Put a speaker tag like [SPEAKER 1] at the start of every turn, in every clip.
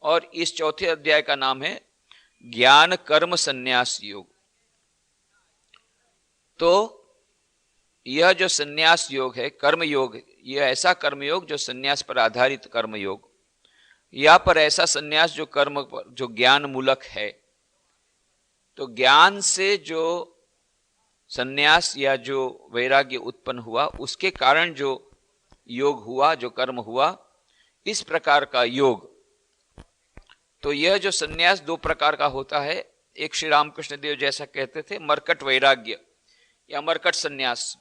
[SPEAKER 1] और इस चौथे अध्याय का नाम है ज्ञान कर्म संन्यास योग। तो यह जो संन्यास योग है, कर्म योग, यह ऐसा कर्म योग जो संन्यास पर आधारित कर्म योग, या पर ऐसा संन्यास जो कर्म पर, जो ज्ञान मूलक है। तो ज्ञान से जो संन्यास या जो वैराग्य उत्पन्न हुआ, उसके कारण जो योग हुआ, जो कर्म हुआ, इस प्रकार का योग। तो यह जो संन्यास दो प्रकार का होता है। एक श्री रामकृष्ण देव जैसा कहते थे मरकट वैराग्य या मरकट संन्यास,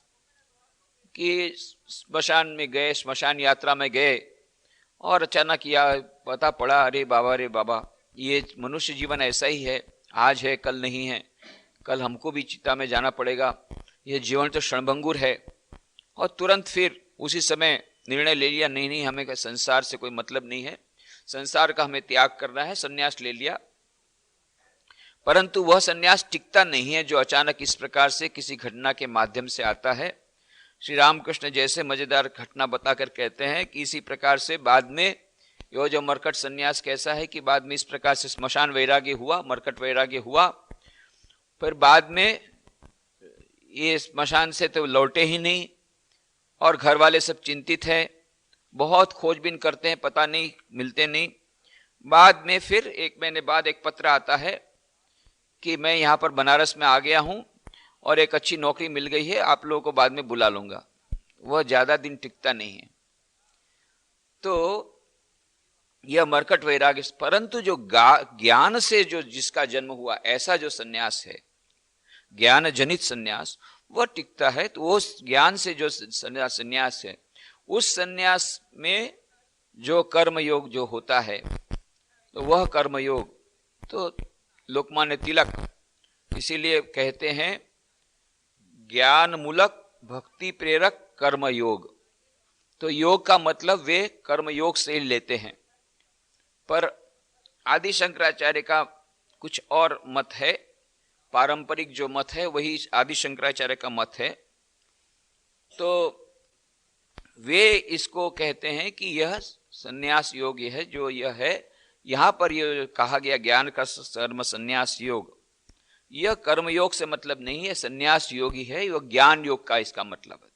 [SPEAKER 1] कि स्मशान में गए, स्मशान यात्रा में गए और अचानक यह पता पड़ा, अरे बाबा, ये मनुष्य जीवन ऐसा ही है, आज है कल नहीं है, कल हमको भी चिता में जाना पड़ेगा, यह जीवन तो क्षणभंगुर है। और तुरंत फिर उसी समय निर्णय ले लिया, नहीं हमें संसार से कोई मतलब नहीं है, संसार का हमें त्याग करना है, संन्यास ले लिया। परंतु वह संन्यास टिकता नहीं है जो अचानक इस प्रकार से किसी घटना के माध्यम से आता है। श्री रामकृष्ण जैसे मजेदार घटना बताकर कहते हैं कि इसी प्रकार से बाद में यह जो मरकट संन्यास कैसा है कि बाद में इस प्रकार से स्मशान वैराग्य हुआ, मरकट वैराग्य हुआ, फिर बाद में ये स्मशान से तो लौटे ही नहीं और घर वाले सब चिंतित हैं, बहुत खोजबीन करते हैं, पता नहीं, मिलते नहीं। बाद में फिर 1 महीने बाद एक पत्र आता है कि मैं यहाँ पर बनारस में आ गया हूँ और एक अच्छी नौकरी मिल गई है, आप लोगों को बाद में बुला लूंगा। वह ज्यादा दिन टिकता नहीं है। तो यह मरकट वैराग्य, परंतु जो ज्ञान से जो जिसका जन्म हुआ, ऐसा जो सन्यास है, ज्ञान जनित सन्यास, वह टिकता है। तो वो ज्ञान से जो सन्यास है, उस सन्यास में जो कर्म योग जो होता है, तो वह कर्म योग, तो लोकमान्य तिलक इसीलिए कहते हैं ज्ञान मूलक भक्ति प्रेरक कर्म योग। तो योग का मतलब वे कर्म योग से लेते हैं। पर आदि शंकराचार्य का कुछ और मत है, पारंपरिक जो मत है वही आदि शंकराचार्य का मत है। तो वे इसको कहते हैं कि यह संन्यास योग है, जो यह है यहां पर यह कहा गया ज्ञान का कर्म संन्यास योग, यह कर्म योग से मतलब नहीं है, संन्यास योग ही है, यह ज्ञान योग का इसका मतलब है।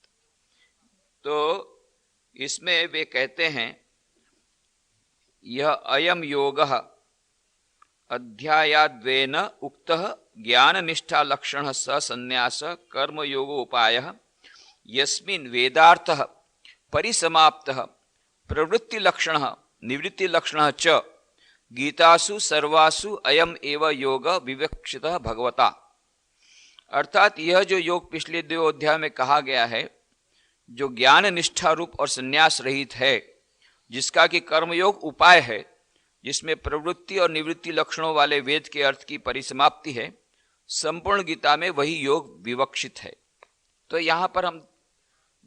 [SPEAKER 1] तो इसमें वे कहते हैं यह अयम योगः अध्यायाद्वेन उक्तः ज्ञान निष्ठा लक्षण स संन्यास कर्म योगोपायः यस्मिन् वेदार्थः परिसमाप्तः प्रवृत्ति लक्षणः निवृत्ति लक्षणः च गीतासु सर्वासु अयम एव योग विवक्षितः भगवता। अर्थात यह जो योग पिछले 2 अध्याय में कहा गया है, जो ज्ञान निष्ठा रूप और संन्यास रहित है, जिसका कि कर्मयोग उपाय है, जिसमें प्रवृत्ति और निवृत्ति लक्षणों वाले वेद के अर्थ की परिसमाप्ति है, संपूर्ण गीता में वही योग विवक्षित है। तो यहां पर हम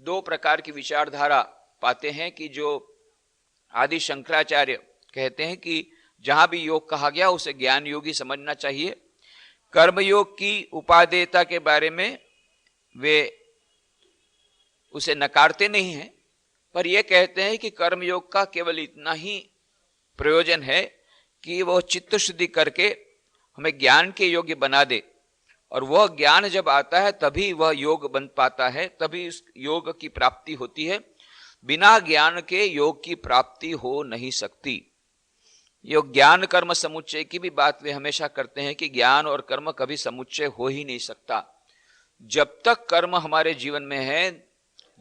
[SPEAKER 1] 2 प्रकार की विचारधारा पाते हैं कि जो आदि शंकराचार्य कहते हैं कि जहां भी योग कहा गया उसे ज्ञान योग ही समझना चाहिए। कर्मयोग की उपादेयता के बारे में वे उसे नकारते नहीं हैं, पर यह कहते हैं कि कर्मयोग का केवल इतना ही प्रयोजन है कि वह चित्त शुद्धि करके हमें ज्ञान के योग्य बना दे, और वह ज्ञान जब आता है तभी वह योग बन पाता है, तभी उस योग की प्राप्ति होती है। बिना ज्ञान के योग की प्राप्ति हो नहीं सकती। योग ज्ञान कर्म समुच्चय की भी बात वे हमेशा करते हैं कि ज्ञान और कर्म कभी समुच्चय हो ही नहीं सकता। जब तक कर्म हमारे जीवन में है,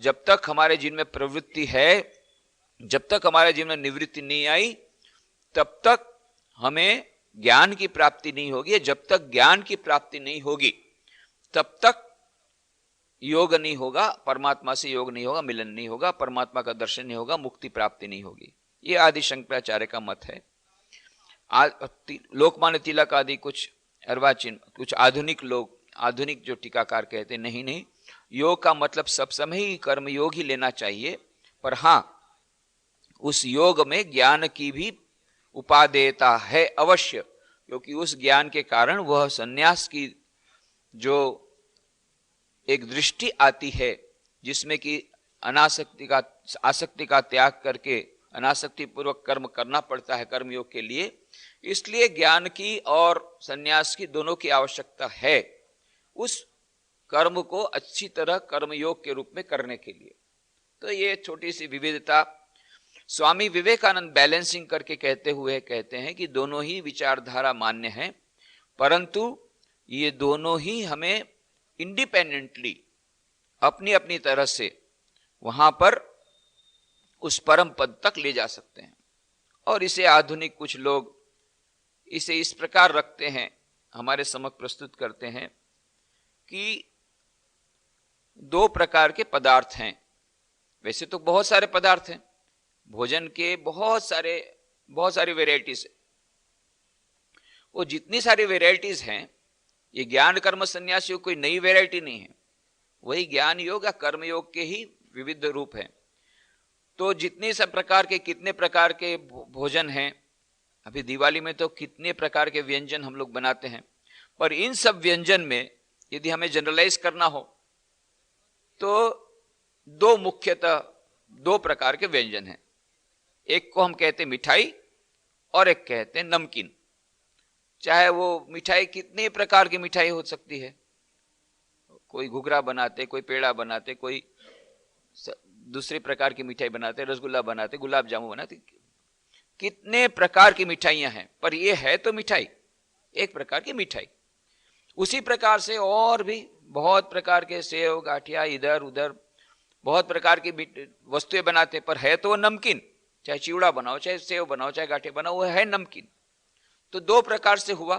[SPEAKER 1] जब तक हमारे जीवन में प्रवृत्ति है, जब तक हमारे जीवन में निवृत्ति नहीं आई, तब तक हमें ज्ञान की प्राप्ति नहीं होगी। जब तक ज्ञान की प्राप्ति नहीं होगी तब तक योग नहीं होगा, परमात्मा से योग नहीं होगा, मिलन नहीं होगा, परमात्मा का दर्शन नहीं होगा, मुक्ति प्राप्ति नहीं होगी। ये आदि शंकराचार्य का मत है। लोकमान्य तिलक आदि कुछ अर्वाचीन, कुछ आधुनिक लोग, आधुनिक जो टीकाकार कहते नहीं, योग का मतलब सब समय ही कर्मयोग ही लेना चाहिए, पर हां उस योग में ज्ञान की भी उपादेयता है अवश्य, क्योंकि उस ज्ञान के कारण वह संन्यास की जो एक दृष्टि आती है, जिसमें कि अनासक्ति का, आसक्ति का त्याग करके अनासक्ति पूर्वक कर्म करना पड़ता है कर्मयोग के लिए। इसलिए ज्ञान की और संन्यास की दोनों की आवश्यकता है उस कर्म को अच्छी तरह कर्मयोग के रूप में करने के लिए। तो ये छोटी सी विविधता स्वामी विवेकानंद बैलेंसिंग करके कहते हैं कि दोनों ही विचारधारा मान्य हैं, परंतु ये दोनों ही हमें इंडिपेंडेंटली अपनी अपनी तरह से वहां पर उस परम पद तक ले जा सकते हैं। और इसे आधुनिक कुछ लोग इसे इस प्रकार रखते हैं, हमारे समक्ष प्रस्तुत करते हैं कि दो प्रकार के पदार्थ हैं। वैसे तो बहुत सारे पदार्थ हैं, भोजन के बहुत सारी वेराइटीज है। वो जितनी सारी वेराइटीज हैं, ये ज्ञान कर्म संन्यास योग कोई नई वेराइटी नहीं है, वही ज्ञान योग या कर्म योग के ही विविध रूप हैं। तो जितने सब प्रकार के कितने प्रकार के भोजन हैं, अभी दिवाली में तो कितने प्रकार के व्यंजन हम लोग बनाते हैं, पर इन सब व्यंजन में यदि हमें जनरलाइज करना हो तो दो मुख्यतः दो प्रकार के व्यंजन हैं। एक को हम कहते हैं मिठाई और एक कहते हैं नमकीन। चाहे वो मिठाई कितने प्रकार की मिठाई हो सकती है, कोई घुघरा बनाते, कोई पेड़ा बनाते, कोई दूसरे प्रकार की मिठाई बनाते, रसगुल्ला बनाते, गुलाब जामुन बनाते, कितने प्रकार की मिठाइयां हैं, पर ये है तो मिठाई, एक प्रकार की मिठाई। उसी प्रकार से और भी बहुत प्रकार के सेव गाठिया इधर उधर बहुत प्रकार की वस्तुएं बनाते, पर है तो वो नमकीन। चाहे चिवड़ा बनाओ, चाहे सेव बनाओ, चाहे गाठिया बनाओ, वो है नमकीन। तो दो प्रकार से हुआ,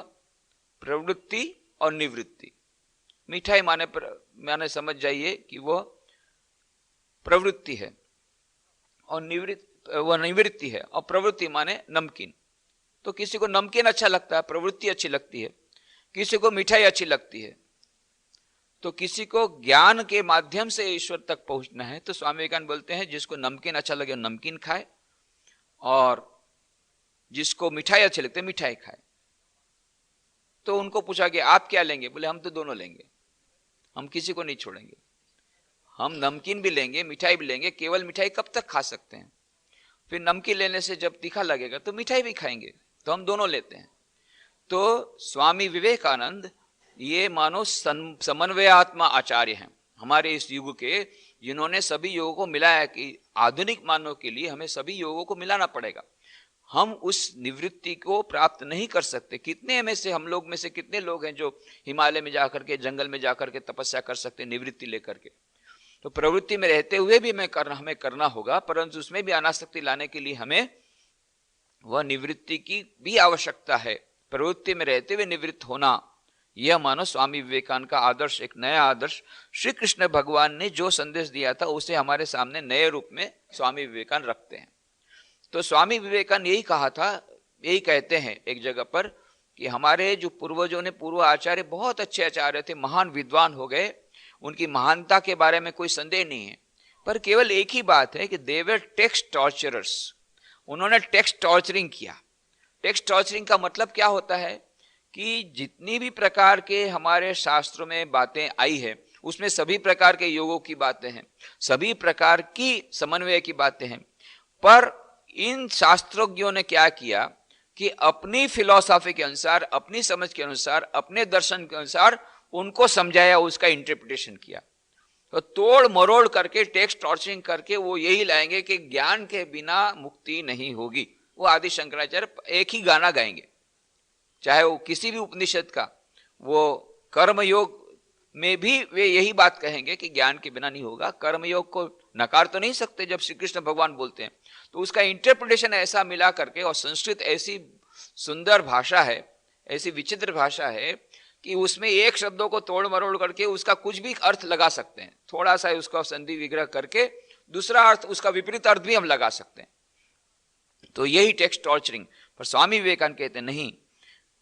[SPEAKER 1] प्रवृत्ति और निवृत्ति। मिठाई माने समझ जाइए कि वो प्रवृत्ति है और निवृत्ति है, और प्रवृत्ति माने नमकीन। तो किसी को नमकीन अच्छा लगता है, प्रवृत्ति अच्छी लगती है, किसी को मिठाई अच्छी लगती है। तो किसी को ज्ञान के माध्यम से ईश्वर तक पहुंचना है तो स्वामी विवेकानंद बोलते हैं जिसको नमकीन अच्छा लगे नमकीन खाए, और जिसको मिठाई अच्छी लगती है मिठाई खाए। तो उनको पूछा कि आप क्या लेंगे? बोले हम तो दोनों लेंगे, हम किसी को नहीं छोड़ेंगे। हम नमकीन भी लेंगे, मिठाई भी लेंगे। केवल मिठाई कब तक खा सकते हैं? फिर नमकीन लेने से जब तीखा लगेगा तो मिठाई भी खाएंगे, तो हम दोनों लेते हैं। तो स्वामी विवेकानंद ये मानो समन्वयात्मा आचार्य हैं हमारे इस युग के, जिन्होंने सभी योगों को मिलाया कि आधुनिक मानव के लिए हमें सभी योगों को मिलाना पड़ेगा। हम उस निवृत्ति को प्राप्त नहीं कर सकते। कितने में से हम लोग में से कितने लोग हैं जो हिमालय में जाकर के, जंगल में जाकर के तपस्या कर सकते हैं निवृत्ति लेकर के? तो प्रवृत्ति में रहते हुए भी हमें करना होगा, परंतु उसमें भी अनासक्ति लाने के लिए हमें वह निवृत्ति की भी आवश्यकता है। प्रवृत्ति में रहते हुए निवृत्त होना, यह मानो स्वामी विवेकानंद का आदर्श, एक नया आदर्श। श्री कृष्ण भगवान ने जो संदेश दिया था उसे हमारे सामने नए रूप में स्वामी विवेकानंद रखते हैं। तो स्वामी विवेकानंद यही कहा था, यही कहते हैं एक जगह पर कि हमारे जो पूर्वजों ने, पूर्व आचार्य बहुत अच्छे आचार्य थे, महान विद्वान हो गए, उनकी महानता के बारे में कोई संदेह नहीं है, पर केवल एक ही बात है कि दे वर टेक्स्ट टॉर्चरर्स। उन्होंने टेक्स्ट टॉर्चरिंग किया। टेक्स्ट टॉर्चरिंग का मतलब क्या होता है कि जितनी भी प्रकार के हमारे शास्त्रों में बातें आई है उसमें सभी प्रकार के योगों की बातें हैं, सभी प्रकार की समन्वय की बातें हैं, पर इन शास्त्रज्ञों ने क्या किया कि अपनी फिलॉसफी के अनुसार, अपनी समझ के अनुसार, अपने दर्शन के अनुसार उनको समझाया, उसका इंटरप्रिटेशन किया। तो तोड़ मरोड़ करके, टेक्स्ट टॉर्चरिंग करके वो यही लाएंगे कि ज्ञान के बिना मुक्ति नहीं होगी। वो आदि शंकराचार्य एक ही गाना गाएंगे, चाहे वो किसी भी उपनिषद का, वो कर्मयोग में भी वे यही बात कहेंगे कि ज्ञान के बिना नहीं होगा। कर्मयोग को नकार तो नहीं सकते जब श्री कृष्ण भगवान बोलते हैं, तो उसका इंटरप्रिटेशन ऐसा मिला करके, और संस्कृत ऐसी सुंदर भाषा है, ऐसी विचित्र भाषा है कि उसमें एक शब्दों को तोड़ मरोड़ करके उसका कुछ भी अर्थ लगा सकते हैं। थोड़ा सा उसका संधि विग्रह करके दूसरा अर्थ, उसका विपरीत अर्थ भी हम लगा सकते हैं। तो यही टेक्स्ट टॉर्चरिंग। पर स्वामी विवेकानंद कहते हैं नहीं,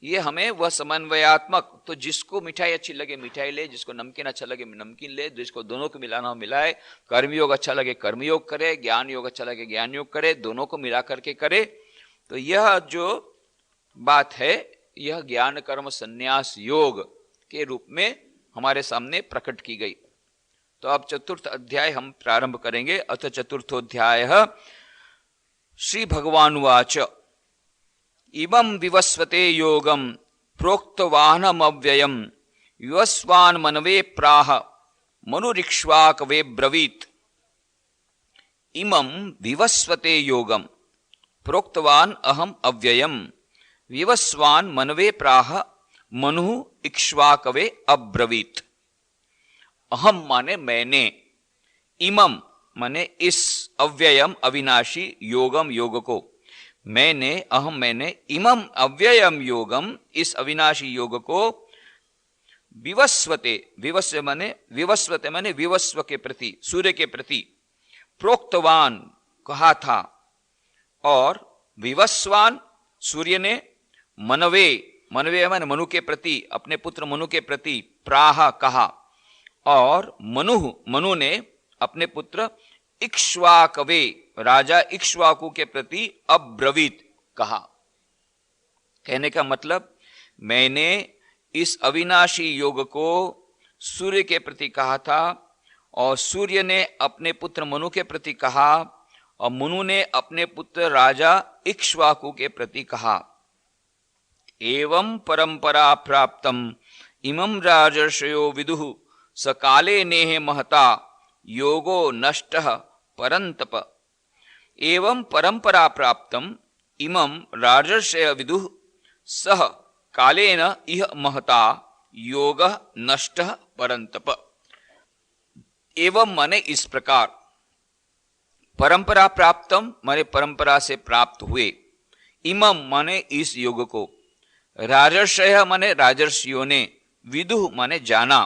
[SPEAKER 1] ये हमें वह समन्वयात्मक, तो जिसको मिठाई अच्छी लगे मिठाई ले, जिसको नमकीन अच्छा लगे नमकीन ले, जिसको दोनों को मिलाना हो मिलाए, कर्मयोग अच्छा लगे कर्मयोग करे, ज्ञान योग अच्छा लगे ज्ञान योग करे, दोनों को मिला करके करे। तो यह जो बात है, यह ज्ञान कर्म संन्यास योग के रूप में हमारे सामने प्रकट की गई। तो अब चतुर्थ अध्याय हम प्रारंभ करेंगे। अथ चतुर्थोध्याय श्री भगवानुवाच इमं विवस्वते योगं प्रोक्तवानमव्ययं विवस्वान् मनवे प्राह मनुरिक्ष्वाकवे ब्रवीत्। इमं विवस्वते योगं प्रोक्तवान् अहम अव्ययम विवस्वान् मनवे प्राह मनु इक्ष्वाकवे अब्रवीत्। अहम माने मैंने, इमम माने इस, अव्ययम अविनाशी, योगम योग को, मैंने, अहम मैंने, इमम अव्ययम योगम इस अविनाशी योग को, विवस्वते, विवस्वते माने विवस्व के प्रति, सूर्य के प्रति, प्रोक्तवान कहा था, और विवस्वान सूर्य ने, मनवे, मनवे माने मनु के प्रति, अपने पुत्र मनु के प्रति, प्राह कहा, और मनु ने अपने पुत्र इक्ष्वाकवे राजा इक्ष्वाकु के प्रति अब्रवीत कहा। कहने का मतलब मैंने इस अविनाशी योग को सूर्य के प्रति कहा था, और सूर्य ने अपने पुत्र मनु के प्रति कहा, और मनु ने अपने पुत्र राजा इक्ष्वाकु के प्रति कहा। एवं परंपरा प्राप्तम इमं राजर्षयो विदुः सकाले नेह महता योगो नष्टः परंतप। एवं परंपरा प्राप्तम इमं राजर्षय विदुः सह कालेन इह महता योगः नष्टः परंतप। एवं माने इस प्रकार, परंपरा प्राप्तम माने परंपरा से प्राप्त हुए, इमम माने इस योग को, राजर्षय माने राजर्षियों ने, विदुः माने जाना,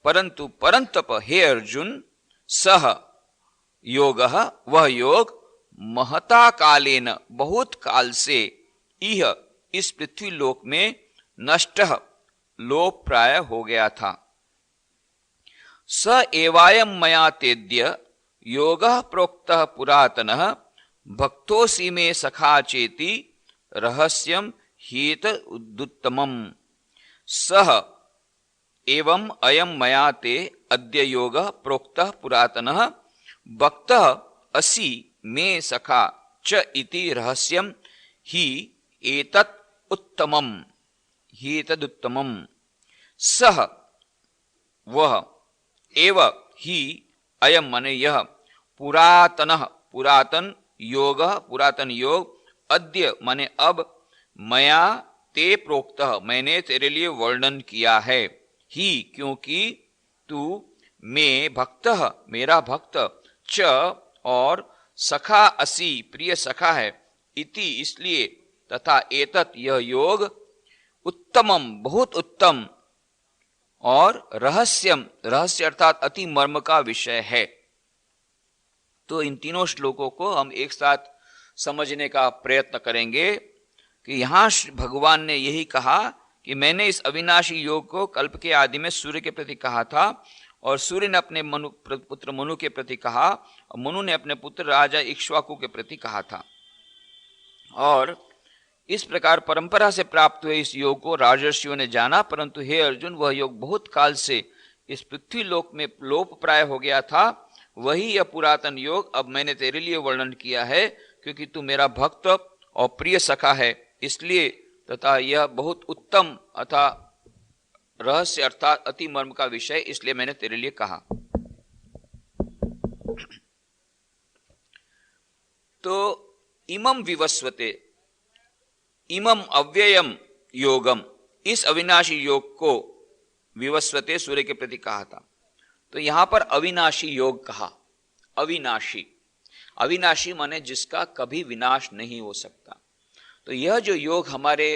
[SPEAKER 1] परंतु परंतप हे अर्जुन, सह योगः वह योग, महता कालेन बहुत काल से, इह इस पृथ्वी लोक में, नष्टः लोप प्राय हो गया था। स एवायम मया तेद्य योगः प्रोक्तः पुरातनः भक्तोऽसि मे सखा चेति रहस्यम हीत उद्युत्तमम्। सह एवं अयम मया ते अद्य योगः प्रोक्तः पुरातनः भक्तः असि मे सखा च इति रहस्यम ही एतत् उत्तमम्, ही तदुत्तमम्। सह वह, एव ही अयम माने यह, पुरातनः पुरातन, योगः पुरातन योग, अद्य माने अब, मया ते प्रोक्तः मैंने तेरे लिए वर्णन किया है, ही क्योंकि तू, मैं भक्तः मेरा भक्त, च और, सखा असि प्रिय सखा है, इति इसलिए, तथा एतत् यह योग, उत्तमम बहुत उत्तम, और रहस्यम, रहस्य अर्थात अति मर्म का विषय है। तो इन तीनों श्लोकों को हम एक साथ समझने का प्रयत्न करेंगे कि यहां भगवान ने यही कहा कि मैंने इस अविनाशी योग को कल्प के आदि में सूर्य के प्रति कहा था, और सूर्य ने अपने पुत्र मनु के प्रति कहा, और मनु ने अपने पुत्र राजा इक्ष्वाकु के प्रति कहा था। और इस प्रकार परंपरा से प्राप्त हुए इस योग को राजर्षियों ने जाना, परंतु हे अर्जुन, वह योग बहुत काल से इस पृथ्वी लोक में लोप प्राय हो गया था। वही यह पुरातन योग अब मैंने तेरे लिए वर्णन किया है, क्योंकि तू मेरा भक्त और प्रिय सखा है, इसलिए, तथा यह बहुत उत्तम अथा रहस्य अर्थात अति मर्म का विषय, इसलिए मैंने तेरे लिए कहा। तो इमं विवस्वते, इमं अव्ययम योगम, इस अविनाशी योग को विवस्वते सूर्य के प्रति कहा था। तो यहां पर अविनाशी योग कहा। अविनाशी, अविनाशी माने जिसका कभी विनाश नहीं हो सकता। तो यह जो योग हमारे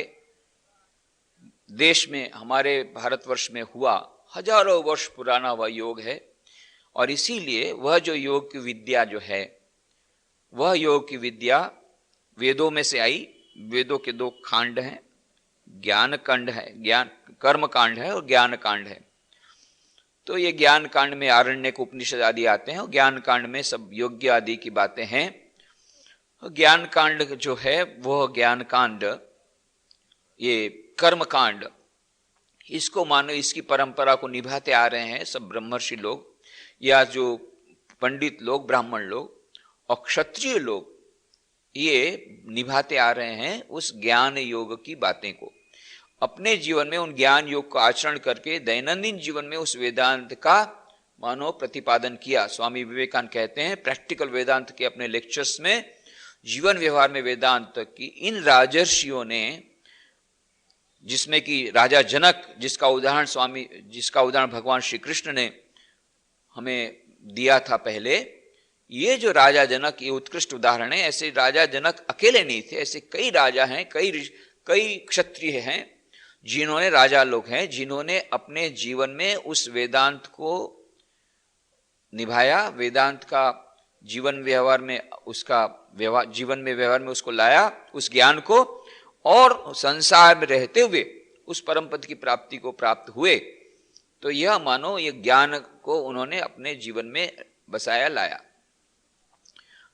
[SPEAKER 1] देश में, हमारे भारतवर्ष में हुआ, हजारों वर्ष पुराना वह योग है, और इसीलिए वह जो योग की विद्या जो है, वह योग की विद्या वेदों में से आई। वेदों के दो खंड हैं, ज्ञान कांड है, ज्ञान कर्म कांड है, और ज्ञान कांड है। तो ये ज्ञान कांड में आरण्यक उपनिषद आदि आते हैं, और ज्ञान कांड में सब योग्य आदि की बातें हैं। ज्ञान कांड जो है वह ज्ञान कांड, ये कर्म कांड, इसको मानो इसकी परंपरा को निभाते आ रहे हैं सब ब्रह्मर्षि लोग, या जो पंडित लोग, ब्राह्मण लोग और क्षत्रिय लोग। ये निभाते आ रहे हैं उस ज्ञान योग की बातें को। अपने जीवन में उन ज्ञान योग का आचरण करके दैनंदिन जीवन में उस वेदांत का मानो प्रतिपादन किया। स्वामी विवेकानंद कहते हैं प्रैक्टिकल वेदांत के अपने लेक्चर्स में, जीवन व्यवहार में वेदांत की इन राजर्षियों ने, जिसमें कि राजा जनक, जिसका उदाहरण भगवान श्री कृष्ण ने हमें दिया था पहले, ये जो राजा जनक, ये उत्कृष्ट उदाहरण है। ऐसे राजा जनक अकेले नहीं थे, ऐसे कई राजा हैं, कई क्षत्रिय हैं जिन्होंने, राजा लोग हैं जिन्होंने अपने जीवन में उस वेदांत को निभाया, वेदांत का जीवन व्यवहार में उसको लाया, उस ज्ञान को, और संसार में रहते हुए उस परम पद की प्राप्ति को प्राप्त हुए। तो यह मानो ये ज्ञान को उन्होंने अपने जीवन में बसाया, लाया।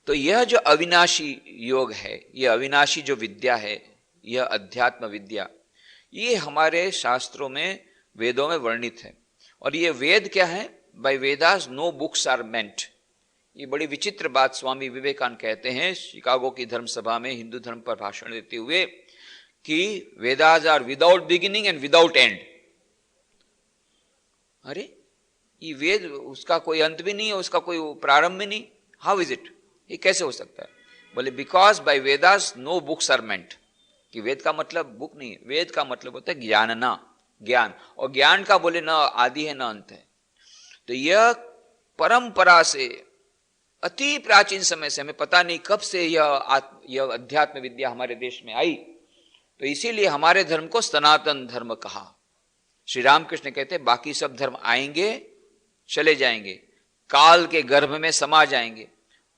[SPEAKER 1] तो यह जो अविनाशी योग है, यह अविनाशी जो विद्या है, यह अध्यात्म विद्या, ये हमारे शास्त्रों में, वेदों में वर्णित है। और ये वेद क्या है? By Vedas no books are meant. ये बड़ी विचित्र बात स्वामी विवेकानंद कहते हैं शिकागो की धर्म सभा में हिंदू धर्म पर भाषण देते हुए कि Vedas are without beginning and without end. अरे ये वेद, उसका कोई अंत भी नहीं है, उसका कोई प्रारंभ भी नहीं। How is it? ये कैसे हो सकता है? बोले because by Vedas no books are meant. कि वेद का मतलब बुक नहीं है, वेद का मतलब होता है ज्ञानना, ज्ञान। और ज्ञान का बोले न आदि है न अंत है। तो यह परंपरा से, अति प्राचीन समय से, हमें पता नहीं कब से यह अध्यात्म विद्या हमारे देश में आई। तो इसीलिए हमारे धर्म को सनातन धर्म कहा। श्री रामकृष्ण कहते हैं बाकी सब धर्म आएंगे, चले जाएंगे, काल के गर्भ में समा जाएंगे।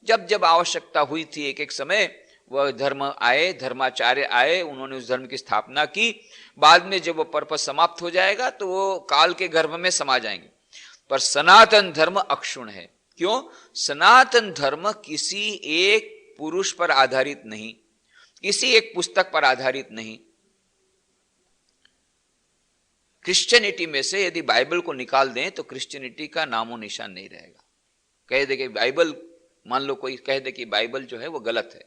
[SPEAKER 1] जब जब आवश्यकता हुई थी, एक एक समय वह धर्म आए, धर्माचार्य आए, उन्होंने उस धर्म की स्थापना की। बाद में जब वो पर्पस समाप्त हो जाएगा तो वो काल के गर्भ में समा जाएंगे। पर सनातन धर्म अक्षुण है। क्यों? सनातन धर्म किसी एक पुरुष पर आधारित नहीं, किसी एक पुस्तक पर आधारित नहीं। क्रिश्चियनिटी में से यदि बाइबल को निकाल दें तो क्रिश्चियनिटी का नामो निशान नहीं रहेगा। कह दे कि बाइबल, मान लो कोई कह दे कि बाइबल जो है वो गलत है,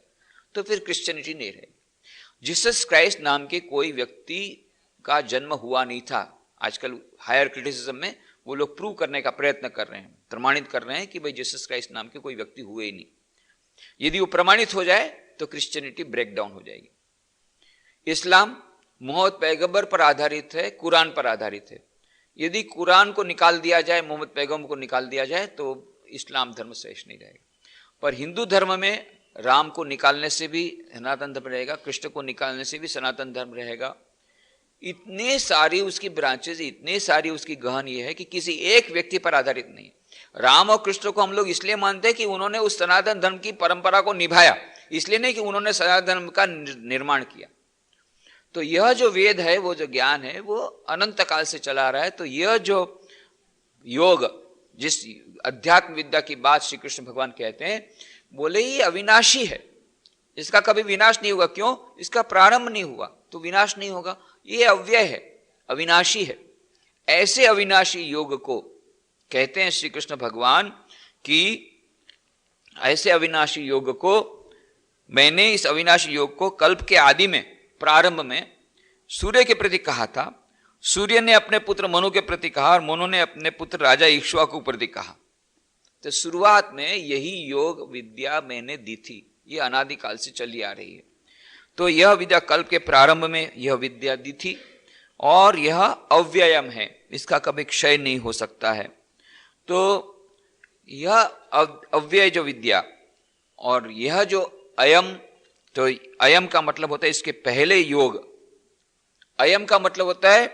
[SPEAKER 1] तो फिर क्रिश्चियनिटी नहीं रहेगी। जीसस क्राइस्ट नाम के कोई व्यक्ति का जन्म हुआ नहीं था। आजकल हायर क्रिटिसिज्म में वो लोग प्रूव करने का प्रयत्न कर रहे हैं, प्रमाणित कर रहे हैं कि भाई जीसस क्राइस्ट नाम के कोई व्यक्ति हुए ही नहीं। यदि वो प्रमाणित हो जाए तो क्रिश्चियनिटी ब्रेक डाउन हो जाएगी। इस्लाम मोहम्मद पैगंबर पर आधारित है, कुरान पर आधारित है। यदि कुरान को निकाल दिया जाए, मोहम्मद पैगंबर को निकाल दिया जाए तो इस्लाम धर्म शेष नहीं रहेगा। पर हिंदू धर्म में राम को निकालने से भी सनातन धर्म रहेगा, कृष्ण को निकालने से भी सनातन धर्म रहेगा। इतने सारी उसकी ब्रांचेज, इतने सारी उसकी गहन ये है कि किसी एक व्यक्ति पर आधारित नहीं। राम और कृष्ण को हम लोग इसलिए मानते हैं कि उन्होंने उस सनातन धर्म की परंपरा को निभाया, इसलिए नहीं कि उन्होंने सनातन धर्म का निर्माण किया। तो यह जो वेद है, वो जो ज्ञान है, वो अनंत काल से चला आ रहा है। तो यह जो योग, जिस अध्यात्म विद्या की बात श्री कृष्ण भगवान कहते हैं, बोले ये अविनाशी है, इसका कभी विनाश नहीं होगा। क्यों? इसका प्रारंभ नहीं हुआ तो विनाश नहीं होगा। ये अव्यय है, अविनाशी है। ऐसे अविनाशी योग को कहते हैं श्री कृष्ण भगवान कि ऐसे अविनाशी योग को, मैंने इस अविनाशी योग को कल्प के आदि में, प्रारंभ में सूर्य के प्रति कहा था। सूर्य ने अपने पुत्र मनु के प्रति कहा और मनु ने अपने पुत्र राजा इक्ष्वाकु के प्रति कहा। तो शुरुआत में यही योग विद्या मैंने दी थी, ये अनादिकाल से चली आ रही है। तो यह विद्या कल्प के प्रारंभ में यह विद्या दी थी और यह अव्ययम है, इसका कभी क्षय नहीं हो सकता है। तो यह अव्यय जो विद्या, और यह जो अयम, तो अयम का मतलब होता है इसके पहले योग। अयम का मतलब होता है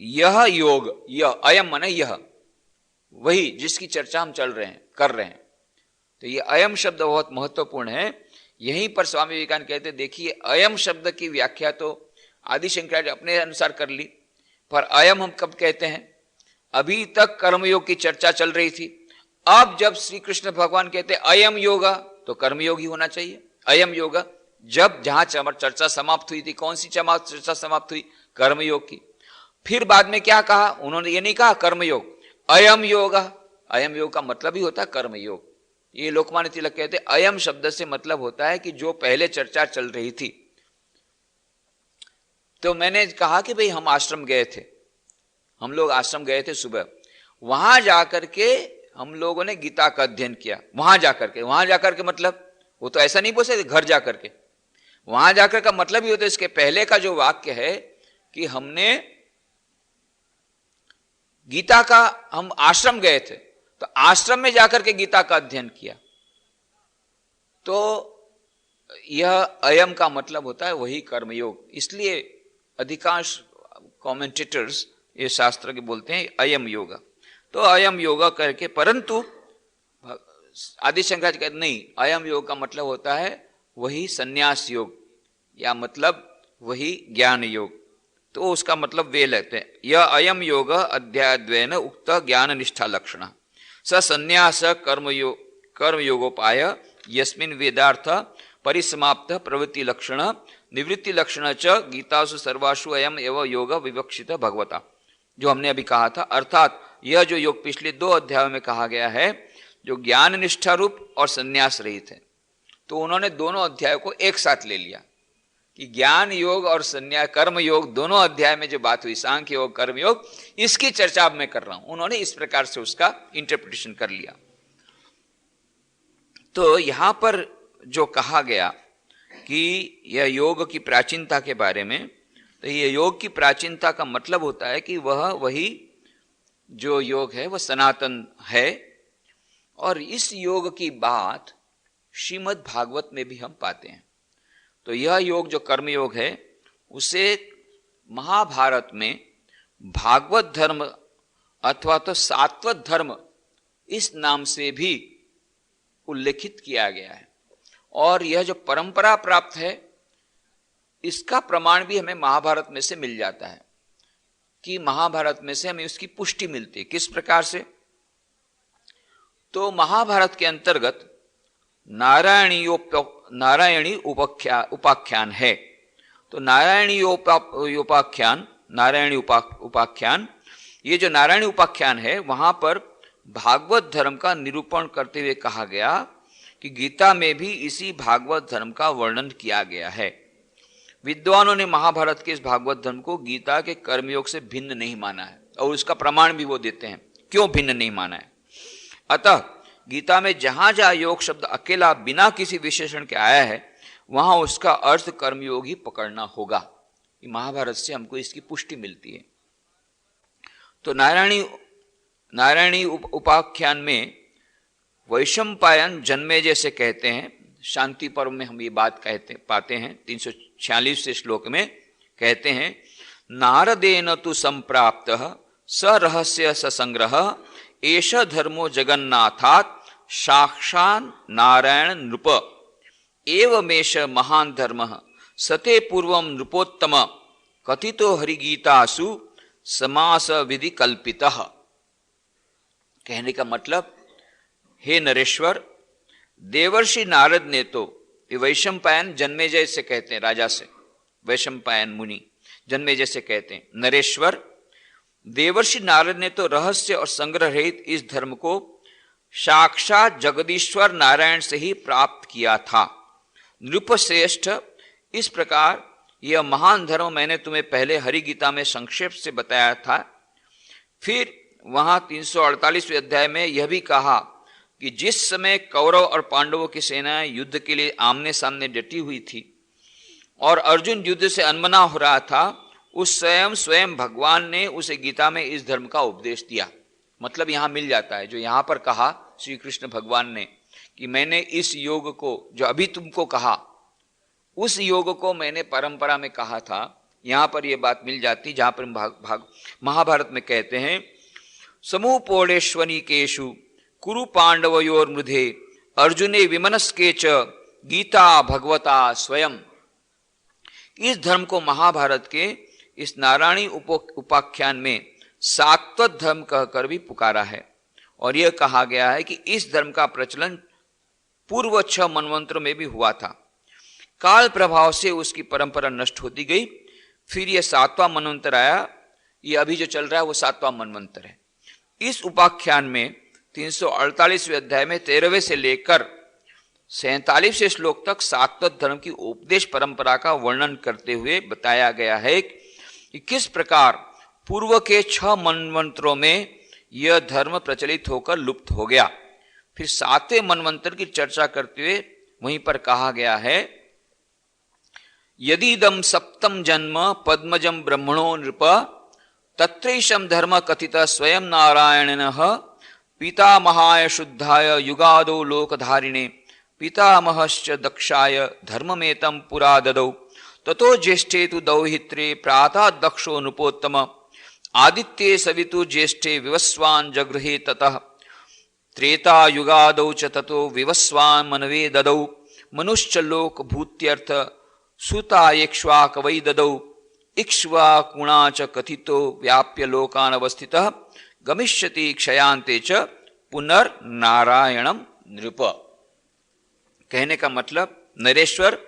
[SPEAKER 1] यह योग, यह अयम माने यह, वही जिसकी चर्चा हम कर रहे हैं। तो ये अयम शब्द बहुत महत्वपूर्ण है। यहीं पर स्वामी विवेकानंद कहते, देखिए अयम शब्द की व्याख्या तो आदि शंकराचार्य अपने अनुसार कर ली, पर अयम हम कब कहते हैं? अभी तक कर्मयोग की चर्चा चल रही थी। अब जब श्री कृष्ण भगवान कहते अयम योगा, तो कर्मयोग ही होना चाहिए। अयम योगा, जब जहां चर्चा समाप्त हुई थी, कौन सी चर्चा समाप्त हुई? कर्मयोग की। फिर बाद में क्या कहा उन्होंने? ये नहीं कहा कर्मयोग, अयम योगा। अयम योग का मतलब ही होता है कर्मयोग। ये लोकमान्य तिलक कहते अयम शब्द से मतलब होता है कि जो पहले चर्चा चल रही थी। तो मैंने कहा कि भाई हम आश्रम गए थे, हम लोग आश्रम गए थे सुबह, वहां जाकर के हम लोगों ने गीता का अध्ययन किया। वहां जाकर के मतलब वो तो ऐसा नहीं बोल सकते घर जाकर के, वहां जाकर का मतलब ही होता है, इसके पहले का जो वाक्य है कि हमने गीता का, हम आश्रम गए थे तो आश्रम में जाकर के गीता का अध्ययन किया। तो यह अयम का मतलब होता है वही कर्मयोग। इसलिए अधिकांश कमेंटेटर्स ये शास्त्र के बोलते हैं अयम योग। तो अयम योग करके, परंतु आदि शंकराचार्य कहते नहीं, अयम योग का मतलब होता है वही संन्यास योग, या मतलब वही ज्ञान योग। तो उसका मतलब वे लेते हैं, यह अयम योग अध्यायद्वयेन उक्त ज्ञान निष्ठा लक्षण स संन्यास कर्मयोगोपाय यस्मिन् वेदार्थ परिसमाप्त प्रवृत्ति लक्षण निवृत्ति लक्षण च गीतासु सर्वासु अयम एवं योग विवक्षित भगवता, जो हमने अभी कहा था। अर्थात यह जो योग पिछले 2 अध्यायों में कहा गया है, जो ज्ञान निष्ठा रूप और संन्यास रहित है, तो उन्होंने दोनों अध्यायों को एक साथ ले लिया कि ज्ञान योग और संन्यास कर्म योग दोनों अध्याय में जो बात हुई, सांख्य योग कर्म योग, इसकी चर्चा अब मैं कर रहा हूं। उन्होंने इस प्रकार से उसका इंटरप्रिटेशन कर लिया। तो यहां पर जो कहा गया कि यह योग की प्राचीनता के बारे में, तो यह योग की प्राचीनता का मतलब होता है कि वह वही जो योग है वह सनातन है। और इस योग की बात श्रीमद् भागवत में भी हम पाते हैं। तो यह योग जो कर्मयोग है उसे महाभारत में भागवत धर्म अथवा तो सात्वत धर्म इस नाम से भी उल्लेखित किया गया है। और यह जो परंपरा प्राप्त है इसका प्रमाण भी हमें महाभारत में से मिल जाता है कि महाभारत में से हमें उसकी पुष्टि मिलती है। किस प्रकार से? तो महाभारत के अंतर्गत नारायणी उपाख्यान है। तो नारायणी उपाख्यान, ये जो नारायणी उपाख्यान है वहां पर भागवत धर्म का निरूपण करते हुए कहा गया कि गीता में भी इसी भागवत धर्म का वर्णन किया गया है। विद्वानों ने महाभारत के इस भागवत धर्म को गीता के कर्मयोग से भिन्न नहीं माना है, और उसका प्रमाण भी वो देते हैं क्यों भिन्न नहीं माना है। अतः गीता में जहां जहां योग शब्द अकेला बिना किसी विशेषण के आया है वहां उसका अर्थ कर्मयोग ही पकड़ना होगा। महाभारत से हमको इसकी पुष्टि मिलती है। तो नारायणी उपाख्यान में वैशंपायन जन्मेजय से कहते हैं, शांति पर्व में हम ये बात पाते हैं 346 श्लोक में कहते हैं, नारदेन तु संप्राप्त स रहस्य स संग्रह एष धर्मो जगन्नाथात् साक्षान् नारायण नृप एवमेष महान धर्म सते पूर्वम नृपोत्तम कथितो हरिगीतासु समास विधि कल्पितः। कहने का मतलब, हे नरेश्वर, देवर्षि नारद ने तो, ये वैशंपायन जन्मेजय से कहते हैं, राजा से वैशंपायन मुनि जन्मेजय से कहते हैं, नरेश्वर देवर्षि नारद ने तो रहस्य और संग्रह रहित इस धर्म को साक्षात जगदीश्वर नारायण से ही प्राप्त किया था। नृपश्रेष्ठ, इस प्रकार यह महान धर्म मैंने तुम्हें पहले हरि गीता में संक्षेप से बताया था। फिर वहां 348वें अध्याय में यह भी कहा कि जिस समय कौरव और पांडवों की सेनाएं युद्ध के लिए आमने सामने डटी हुई थी और अर्जुन युद्ध से अनमना हो रहा था, उस स्वयं भगवान ने उसे गीता में इस धर्म का उपदेश दिया। मतलब यहां मिल जाता है जो यहां पर कहा श्री कृष्ण भगवान ने कि मैंने इस योग को जो अभी तुमको कहा, उस योग को मैंने परंपरा में कहा था। यहां पर यह बात मिल जाती जहां पर महाभारत में कहते हैं, समूपोड़ेश्वनिकेषु कुरु पांडवयोर्मृधे अर्जुने विमनस्के च गीता भगवता स्वयं। इस धर्म को महाभारत के इस नारायणी उपाख्यान में सात्वत धर्म कहकर भी पुकारा है। और यह कहा गया है कि इस धर्म का प्रचलन पूर्व 6 मनवंतरों में भी हुआ था। काल प्रभाव से उसकी परंपरा नष्ट होती गई। फिर यह 7वां मनवंतर आया। यह अभी जो चल रहा है वो 7वां मनवंतर है। इस उपाख्यान में 348वें अध्याय में 13वें से लेकर 47वें श्लोक तक सात्वत धर्म की उपदेश परंपरा का वर्णन करते हुए बताया गया है कि किस प्रकार पूर्व के 6 मनवंतरों में यह धर्म प्रचलित होकर लुप्त हो गया। फिर 7वें मनवंतर की चर्चा करते हुए वहीं पर कहा गया है, यदीदम सप्तम जन्म पद्मजम ब्रह्मणो नृप तत्रैषम धर्म कथित स्वयं नारायणः पितामहाय शुद्धाय युगादो लोकधारिणे पितामहश्च दक्षाय धर्ममेतं पुरा ददौ ततो ज्येष्ठे तु दौहित्रे प्रातः दक्षो नृपोत्तम आदित्ये सवितु ज्येष्ठे विवस्वान् जगृहे ततः त्रेता युगादौ च ततो विवस्वान् मनवे ददौ मनुश्च लोक भूत्यर्थ सुतायेक्ष्वाक वै ददौ इक्ष्वाकुणा च कथितो व्याप्य लोकान् अवस्थितः गमिष्यति क्षयांते च पुनर्नारायणम नृप। कहने का मतलब, नरेश्वर,